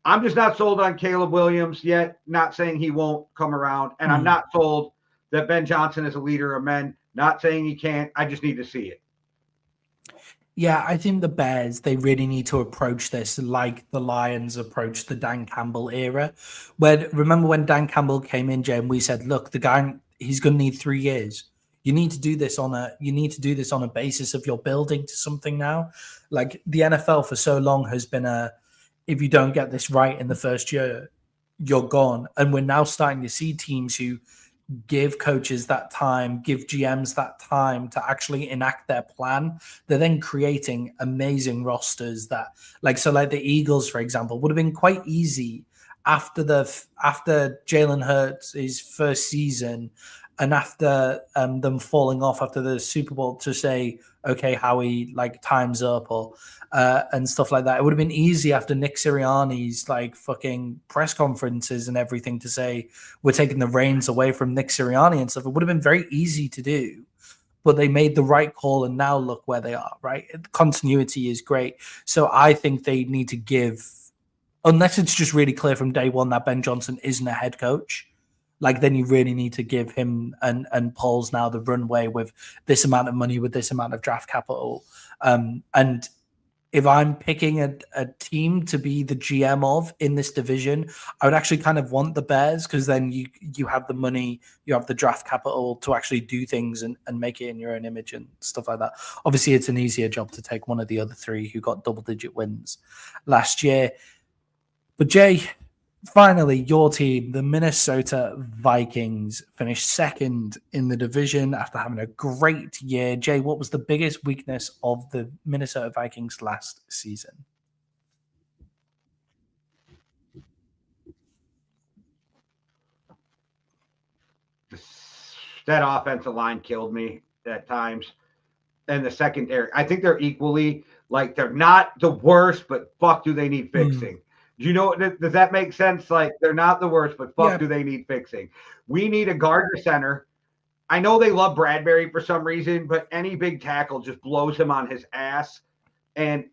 I'm just not sold on Caleb Williams yet. Not saying he won't come around. And I'm not sold that Ben Johnson is a leader of men. Not saying he can't. I just need to see it. Yeah, I think the Bears, they really need to approach this like the Lions approached the Dan Campbell era. Remember when Dan Campbell came in, Jay, and we said, look, the guy, he's going to need 3 years. You need to do this on a basis of your building to something now. Like the NFL for so long has been if you don't get this right in the first year, you're gone. And we're now starting to see teams who give coaches that time, give GMs that time to actually enact their plan. They're then creating amazing rosters that, like the Eagles, for example, would have been quite easy after Jalen Hurts' first season and after them falling off after the Super Bowl to say, okay, Howie, time's up or and stuff like that. It would have been easy after Nick Sirianni's fucking press conferences and everything to say we're taking the reins away from Nick Sirianni and stuff. It would have been very easy to do, but they made the right call and now look where they are, right? Continuity is great. So I think they need to give, unless it's just really clear from day one that Ben Johnson isn't a head coach, then you really need to give him and Poles now the runway with this amount of money, with this amount of draft capital. And if I'm picking a team to be the GM of in this division, I would actually kind of want the Bears, because then you have the money, you have the draft capital to actually do things and make it in your own image and stuff like that. Obviously, it's an easier job to take one of the other three who got double-digit wins last year. But Jay, finally, your team, the Minnesota Vikings, finished second in the division after having a great year. Jay, what was the biggest weakness of the Minnesota Vikings last season? That offensive line killed me at times. And the secondary, I think they're equally, like, they're not the worst, but fuck, do they need fixing? Do you know, does that make sense? Like, they're not the worst, but fuck, do they need fixing? We need a guard or center. I know they love Bradbury for some reason, but any big tackle just blows him on his ass. And,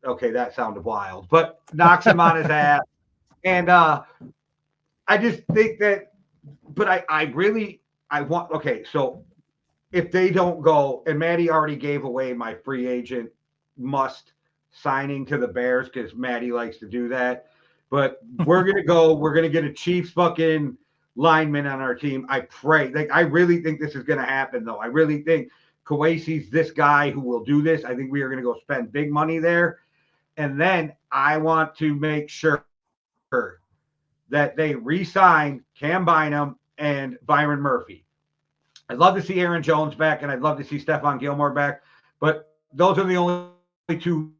okay, that sounded wild, but knocks him on his ass. And I just think that, but I want, okay, so if they don't go, and Maddie already gave away my free agent must signing to the Bears because Maddie likes to do that. But we're going to get a Chiefs fucking lineman on our team. I pray. Like, I really think this is going to happen, though. I really think Kawasi's this guy who will do this. I think we are going to go spend big money there. And then I want to make sure that they re-sign Cam Bynum and Byron Murphy. I'd love to see Aaron Jones back, and I'd love to see Stephon Gilmore back. But those are the only two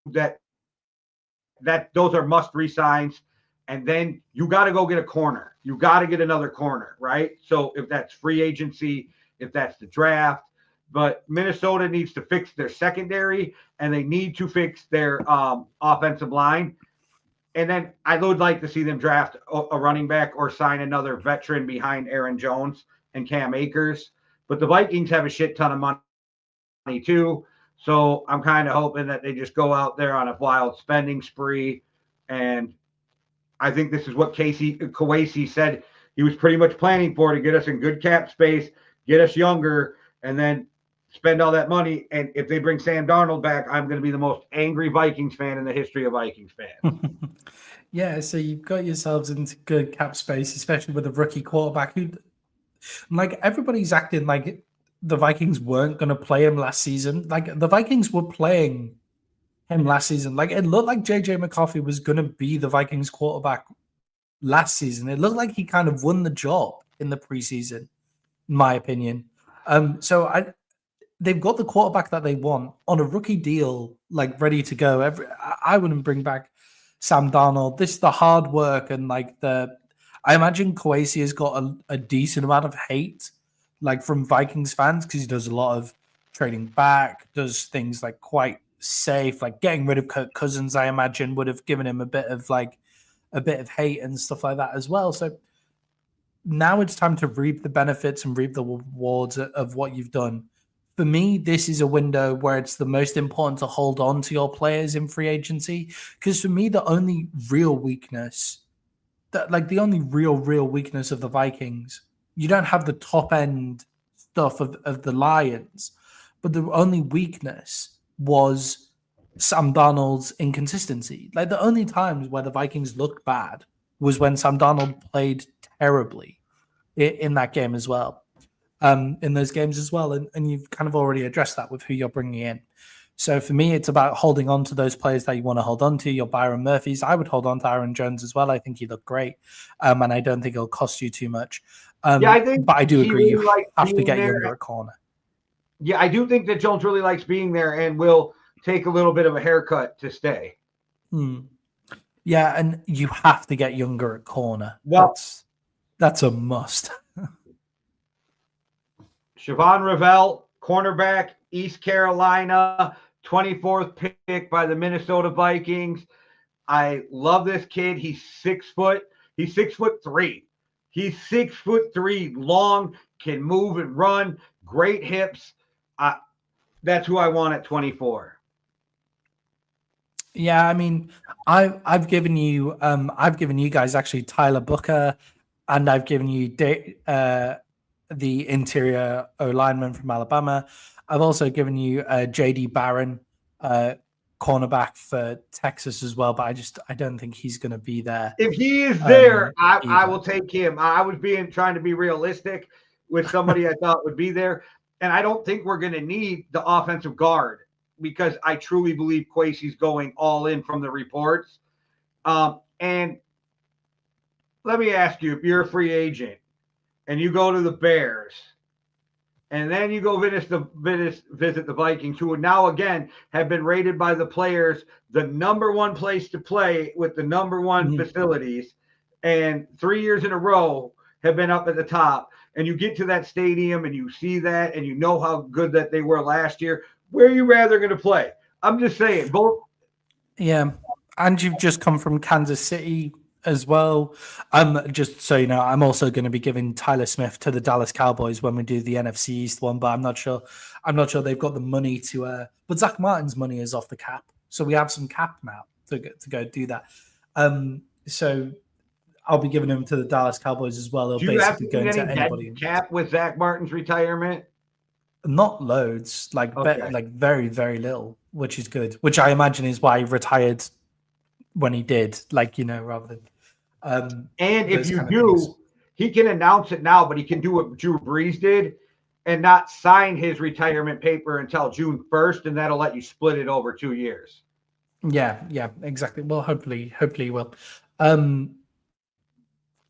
that those are must resigns. And then you got to go get a corner. You got to get another corner, right? So if that's free agency, if that's the draft, but Minnesota needs to fix their secondary, and they need to fix their offensive line. And then I would like to see them draft a running back or sign another veteran behind Aaron Jones and Cam Akers. But the Vikings have a shit ton of money too. So I'm kind of hoping that they just go out there on a wild spending spree. And I think this is what Kawasi said he was pretty much planning for, to get us in good cap space, get us younger, and then spend all that money. And if they bring Sam Darnold back, I'm going to be the most angry Vikings fan in the history of Vikings fans. Yeah, so you've got yourselves into good cap space, especially with a rookie quarterback who, like, everybody's acting like the Vikings weren't going to play him last season. Like, the Vikings were playing him last season. Like, it looked like JJ McCarthy was going to be the Vikings quarterback last season. It looked like he kind of won the job in the preseason, in my opinion. So they've got the quarterback that they want on a rookie deal, like, ready to go. I wouldn't bring back Sam Darnold. This is the hard work, and like I imagine Kawasi has got a decent amount of hate, like, from Vikings fans, because he does a lot of trading back, does things like quite safe, like getting rid of Kirk Cousins, I imagine, would have given him a bit of hate and stuff like that as well. So now it's time to reap the benefits and reap the rewards of what you've done. For me, this is a window where it's the most important to hold on to your players in free agency, because for me, the only real weakness, the only real weakness of the Vikings, you don't have the top end stuff of the Lions, but the only weakness was Sam Darnold's inconsistency. Like, the only times where the Vikings looked bad was when Sam Darnold played terribly in that game as well. In those games as well. And you've kind of already addressed that with who you're bringing in. So for me, it's about holding on to those players that you want to hold on to, your Byron Murphys. I would hold on to Aaron Jones as well. I think he looked great. And I don't think it'll cost you too much. But I do agree you have to get younger at corner. Yeah, I do think that Jones really likes being there and will take a little bit of a haircut to stay. Yeah, and you have to get younger at corner. Well, that's a must. Siobhan Revelle, cornerback, East Carolina, 24th pick by the Minnesota Vikings. I love this kid. He's 6 foot. He's 6'3". He's 6'3", long, can move and run, great hips. That's who I want at 24. Yeah, I mean, I've given you guys actually Tyler Booker, and I've given you the interior O lineman from Alabama. I've also given you JD Barron, cornerback for Texas as well, but I don't think he's going to be there. If he is there, I either. will take him. I was trying to be realistic with somebody I thought would be there. And I don't think we're going to need the offensive guard because I truly believe Kwesi's going all in from the reports. And let me ask you, if you're a free agent and you go to the Bears and then you go visit the Vikings, who now again have been rated by the players the number one place to play with the number one facilities, and 3 years in a row have been up at the top. And you get to that stadium and you see that and you know how good that they were last year. Where are you rather going to play? I'm just saying, both. Yeah, and you've just come from Kansas City as well. Just so you know, I'm also going to be giving Tyler Smith to the Dallas Cowboys when we do the NFC East one, but I'm not sure they've got the money to. But Zach Martin's money is off the cap, so we have some cap now to go do that. So I'll be giving him to the Dallas Cowboys as well. They'll Do you have to go get into any anybody. dead cap with Zach Martin's retirement? Not loads, like Okay. like very, very little, which is good. Which I imagine is why he retired when he did, rather than. And if you do, he can announce it now, but he can do what Drew Brees did and not sign his retirement paper until June 1st, and that'll let you split it over 2 years. Yeah, exactly. Well, hopefully he will.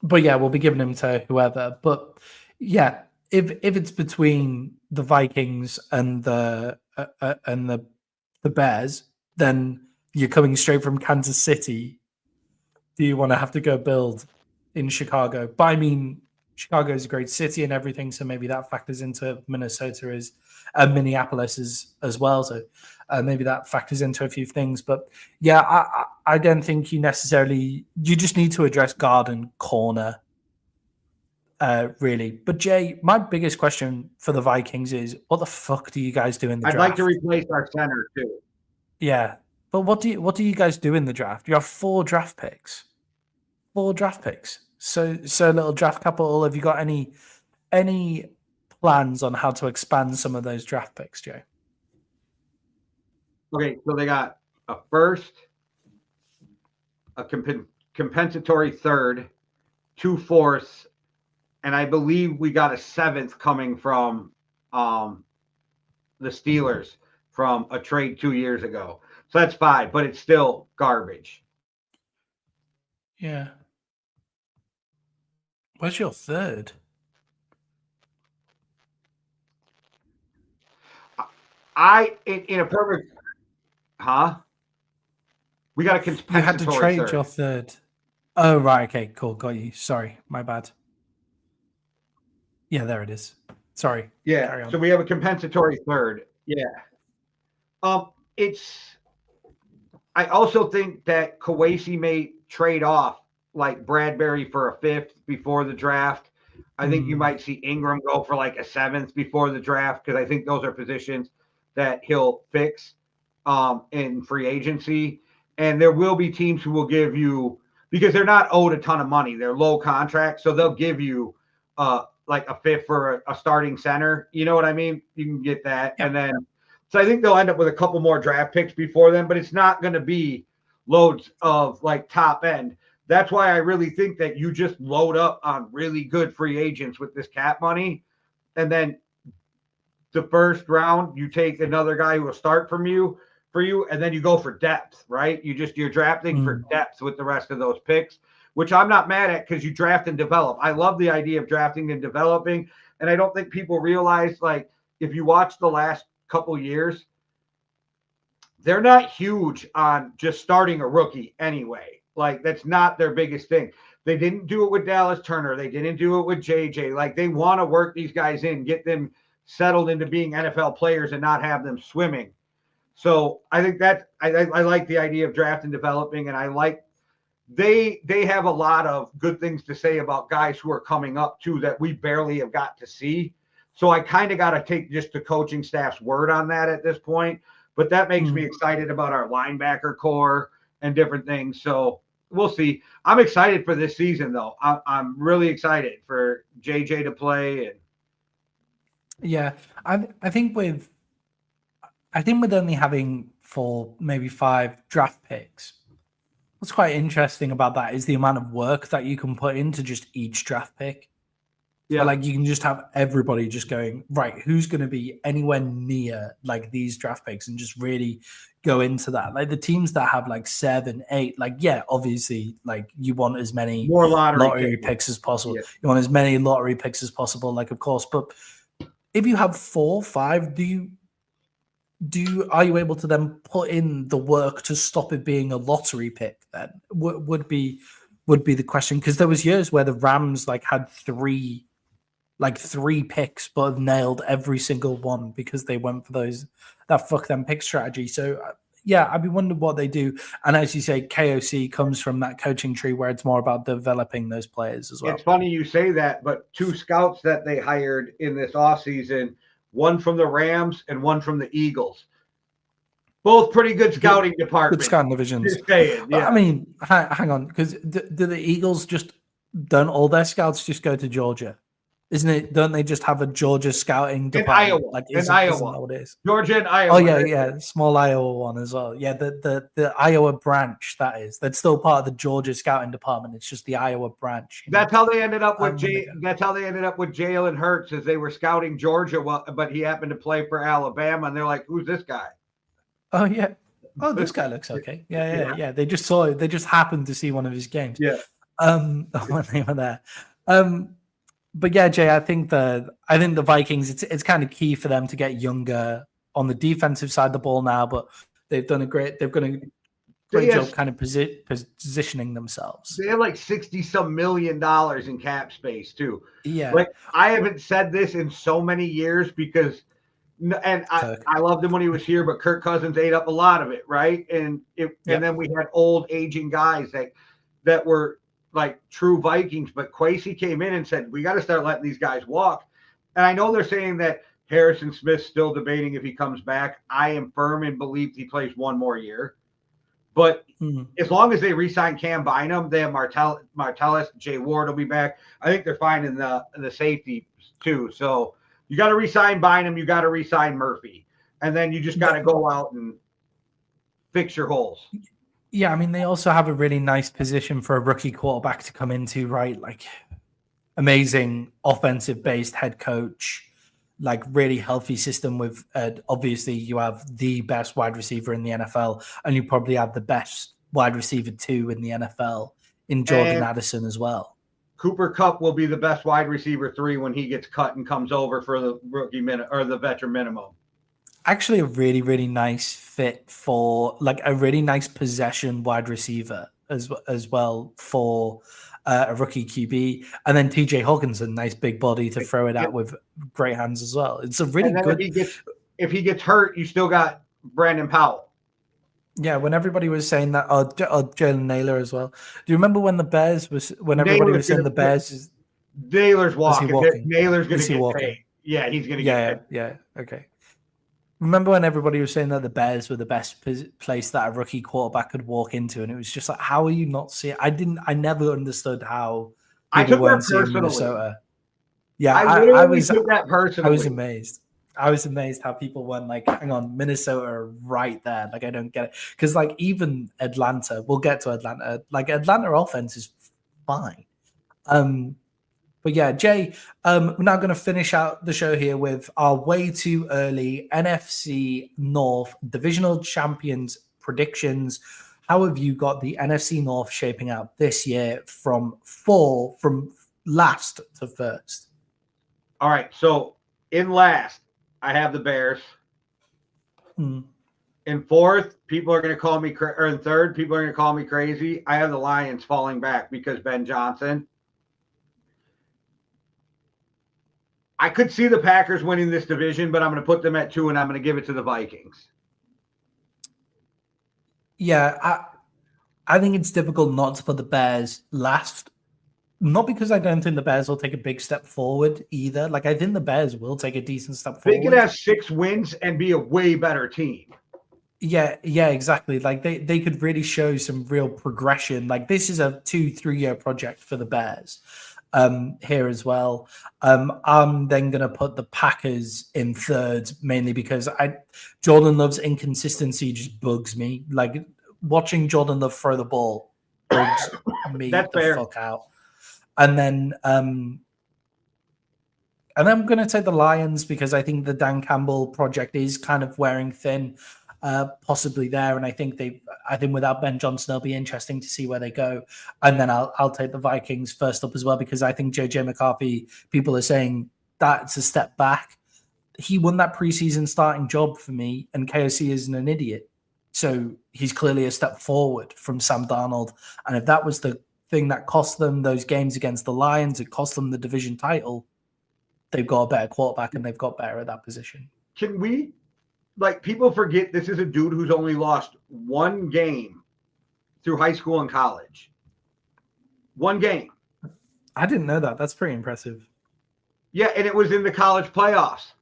But yeah, we'll be giving him to whoever. But yeah, if it's between the Vikings and the Bears, then you're coming straight from Kansas City. Do you want to have to go build in Chicago? But I mean, Chicago is a great city and everything, so maybe that factors into Minnesota Minneapolis as well. So maybe that factors into a few things. But yeah, I don't think you just need to address guard and corner, really. But Jay, my biggest question for the Vikings is, what the fuck do you guys do in the draft? I'd like to replace our center too. Yeah, but what do you guys do in the draft? You have 4 draft picks. 4 draft picks. So little draft capital. Have you got any plans on how to expand some of those draft picks, Jay? Okay, so they got a first, a compensatory third, 2 fourths, and I believe we got a 7th coming from the Steelers from a trade 2 years ago. So that's 5, but it's still garbage. Yeah. Where's your third? In a perfect, we got a compensatory You had to trade third. your third. Oh, right. Okay, cool. Got you. Sorry. My bad. Yeah, there it is. Sorry. Yeah. So we have a compensatory third. Yeah. I also think that Kwesi may trade off like Bradbury for a 5th before the draft. I think you might see Ingram go for like a 7th before the draft, because I think those are positions that he'll fix in free agency. And there will be teams who will give you, because they're not owed a ton of money, they're low contract, so they'll give you like a 5th for a starting center. You know what I mean? You can get that. Yep. And then so I think they'll end up with a couple more draft picks before then, but it's not going to be loads of like top end. That's why I really think that you just load up on really good free agents with this cap money. And then the first round, you take another guy who will start for you, and then you go for depth, right? You're drafting for depth with the rest of those picks, which I'm not mad at, because you draft and develop. I love the idea of drafting and developing. And I don't think people realize, like, if you watch the last couple years, they're not huge on just starting a rookie anyway. Like, that's not their biggest thing. They didn't do it with Dallas Turner. They didn't do it with JJ. Like, they want to work these guys in, get them settled into being NFL players and not have them swimming. So I think that I like the idea of draft and developing, and I like they have a lot of good things to say about guys who are coming up too that we barely have got to see. So I kind of got to take just the coaching staff's word on that at this point. But that makes me excited about our linebacker core and different things. So we'll see. I'm excited for this season, though. I'm really excited for JJ to play. And yeah, I think with only having 4, maybe 5 draft picks. What's quite interesting about that is the amount of work that you can put into just each draft pick. Yeah. So, like, you can just have everybody just going, right, who's going to be anywhere near like these draft picks, and just really go into that. Like the teams that have like 7, 8, like, yeah, obviously, like you want as many More lottery picks as possible. Yeah. You want as many lottery picks as possible, like, of course. But if you have 4, 5, are you able to then put in the work to stop it being a lottery pick? Then would be the question, because there was years where the Rams like had 3 picks, but have nailed every single one because they went for that fuck them pick strategy. So yeah, I'd be wondering what they do. And as you say, KOC comes from that coaching tree where it's more about developing those players as well. It's funny you say that, but 2 scouts that they hired in this offseason, one from the Rams and one from the Eagles. Both pretty good scouting departments. Good scouting divisions. Just saying, yeah. I mean, hang on, because do the Eagles don't all their scouts just go to Georgia? Isn't it? Don't they just have a Georgia scouting department? Iowa. Like, Isn't that what it is? Georgia and Iowa. Oh yeah, small Iowa one as well. Yeah, the Iowa branch, that's still part of the Georgia scouting department. It's just the Iowa branch. That's how they ended up with That's how they ended up with Jalen Hurts, as they were scouting Georgia, but he happened to play for Alabama, and they're like, "Who's this guy?" Oh yeah. Oh, this guy looks okay. Yeah. They just saw it. They just happened to see one of his games. Yeah. When they were there. But yeah, Jay, I think the Vikings, it's kind of key for them to get younger on the defensive side of the ball now, but they've done a great job kind of positioning themselves. They have like $60-some million in cap space too. Yeah. Like, I haven't said this in so many years because, and I loved him when he was here, but Kirk Cousins ate up a lot of it, right? And then we had old aging guys that were like true Vikings, but Kwesi came in and said, we got to start letting these guys walk. And I know they're saying that Harrison Smith's still debating if he comes back. I am firm in belief he plays one more year. But as long as they re-sign Cam Bynum, they have Martellus, Jay Ward will be back. I think they're fine in the safety too. So you got to re-sign Bynum, you got to re-sign Murphy. And then you just got to go out and fix your holes. Yeah, I mean, they also have a really nice position for a rookie quarterback to come into, right? Like, amazing offensive-based head coach, like really healthy system with, obviously, you have the best wide receiver in the NFL, and you probably have the best wide receiver 2 in the NFL in Jordan Addison as well. Cooper Kupp will be the best wide receiver 3 when he gets cut and comes over for the rookie minute or the veteran minimum. Actually, a really, really nice fit for like a really nice possession wide receiver as well for a rookie QB. And then TJ Hawkinson, nice big body to throw it out with great hands as well. It's a really good. If he gets hurt, you still got Brandon Powell. Yeah, when everybody was saying that, Jalen Naylor as well. Do you remember when everybody was saying the Bears? Naylor's walking. Naylor's going to get paid. Yeah, he's going to get paid. Yeah. Okay. Remember when everybody was saying that the Bears were the best place that a rookie quarterback could walk into, and it was just like, how are you not seeing? I never understood how people weren't seeing Minnesota. Yeah, I was took that personally. I was amazed. I was amazed how people weren't like, hang on, Minnesota right there. Like, I don't get it. Because like even Atlanta, we'll get to Atlanta. Like Atlanta offense is fine. But yeah, Jay, we're now going to finish out the show here with our way too early NFC North divisional champions predictions. How have you got the NFC North shaping out this year from last to first? All right. So in last, I have the Bears. In fourth, people are going to call me, or in third, people are going to call me crazy. I have the Lions falling back because Ben Johnson. I could see the Packers winning this division, but I'm going to put them at 2, and I'm going to give it to the Vikings. Yeah, I think it's difficult not to put the Bears last. Not because I don't think the Bears will take a big step forward either. Like, I think the Bears will take a decent step forward. They could have 6 wins and be a way better team. Yeah, exactly. Like, they could really show some real progression. Like, this is a 2-3 year project for the Bears. here as well. I'm then going to put the Packers in third, mainly because Jordan Love's inconsistency just bugs me. Like watching Jordan Love throw the ball bugs me That's the fair. fuck out. And then I'm going to take the Lions because I think the Dan Campbell project is kind of wearing thin, possibly there. And I think without Ben Johnson, it'll be interesting to see where they go. And then I'll take the Vikings first up as well because I think JJ McCarthy, people are saying that's a step back. He won that preseason starting job for me, and KOC isn't an idiot. So he's clearly a step forward from Sam Darnold. And if that was the thing that cost them those games against the Lions, it cost them the division title, they've got a better quarterback and they've got better at that position. Can we, like, people forget this is a dude who's only lost one game through high school and college. One game. I didn't know that. That's pretty impressive. Yeah, and it was in the college playoffs.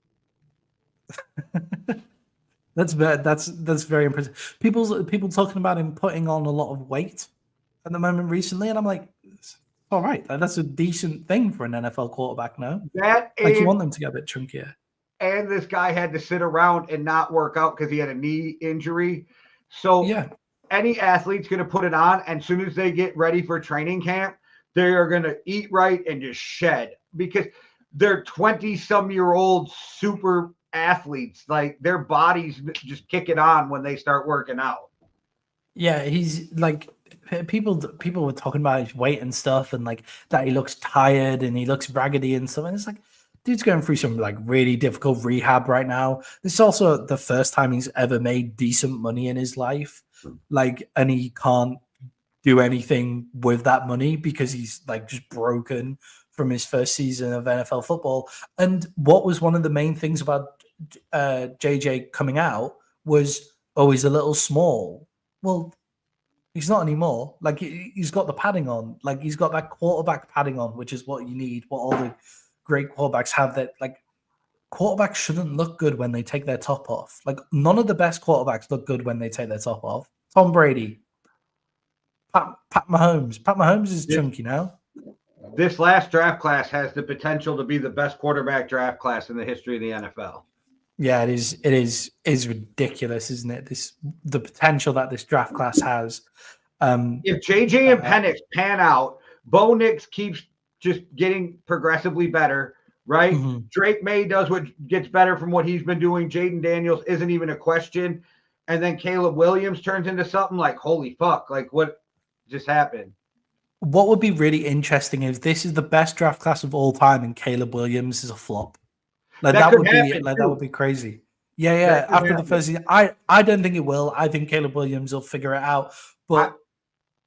That's very impressive. People talking about him putting on a lot of weight at the moment recently, and I'm like, all right, that's a decent thing for an NFL quarterback now. You want them to get a bit chunkier. And this guy had to sit around and not work out because he had a knee injury. So yeah, any athlete's going to put it on, and as soon as they get ready for training camp, they are going to eat right and just shed because they're 20-some-year-old super athletes. Like, their bodies just kick it on when they start working out. Yeah, he's like, people were talking about his weight and stuff, and like that he looks tired and he looks raggedy and stuff. And it's like, dude's going through some like really difficult rehab right now. This is also the first time he's ever made decent money in his life. Like, and he can't do anything with that money because he's like just broken from his first season of NFL football. And what was one of the main things about JJ coming out was, oh, he's a little small. Well, he's not anymore. Like, he's got the padding on. Like, he's got that quarterback padding on, which is what you need, what all the great quarterbacks have. That, like, quarterbacks shouldn't look good when they take their top off. Like, none of the best quarterbacks look good when they take their top off. Tom Brady, Pat Mahomes. Pat Mahomes is chunky now. This last draft class has the potential to be the best quarterback draft class in the history of the NFL. Yeah, it is ridiculous, isn't it? The potential that this draft class has. If JJ and Penix pan out, Bo Nix keeps just getting progressively better, right? Mm-hmm. Drake May does what gets better from what he's been doing. Jaden Daniels isn't even a question. And then Caleb Williams turns into something like, holy fuck, like what just happened? What would be really interesting is this is the best draft class of all time, and Caleb Williams is a flop. Like that would be crazy. Yeah. After the first season, I don't think it will. I think Caleb Williams will figure it out. But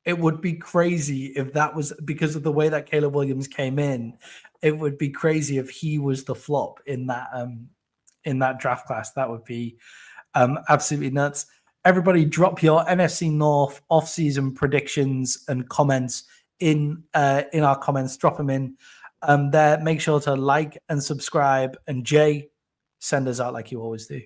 it would be crazy if that was because of the way that Caleb Williams came in. It would be crazy if he was the flop in that draft class. That would be absolutely nuts. Everybody, drop your NFC North off-season predictions and comments in our comments. Drop them in there. Make sure to like and subscribe. And Jay, send us out like you always do.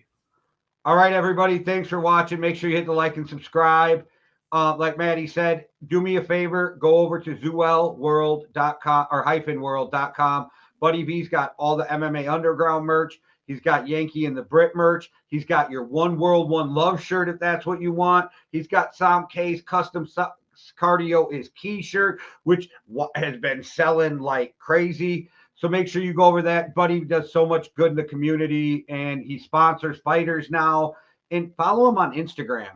All right, everybody. Thanks for watching. Make sure you hit the like and subscribe. Like Maddie said, do me a favor. Go over to ZuelWorld.com or -world.com. Buddy V's got all the MMA Underground merch. He's got Yankee and the Brit merch. He's got your One World, One Love shirt if that's what you want. He's got Sam K's custom Cardio is Key shirt, which has been selling like crazy. So make sure you go over that. Buddy does so much good in the community, and he sponsors fighters now. And follow him on Instagram.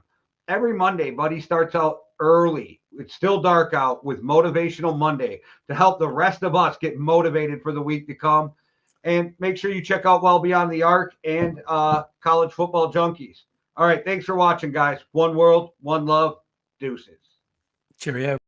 Every Monday, Buddy starts out early. It's still dark out with Motivational Monday to help the rest of us get motivated for the week to come. And make sure you check out Well Beyond the Arc and College Football Junkies. All right. Thanks for watching, guys. One world, one love. Deuces. Cheerio.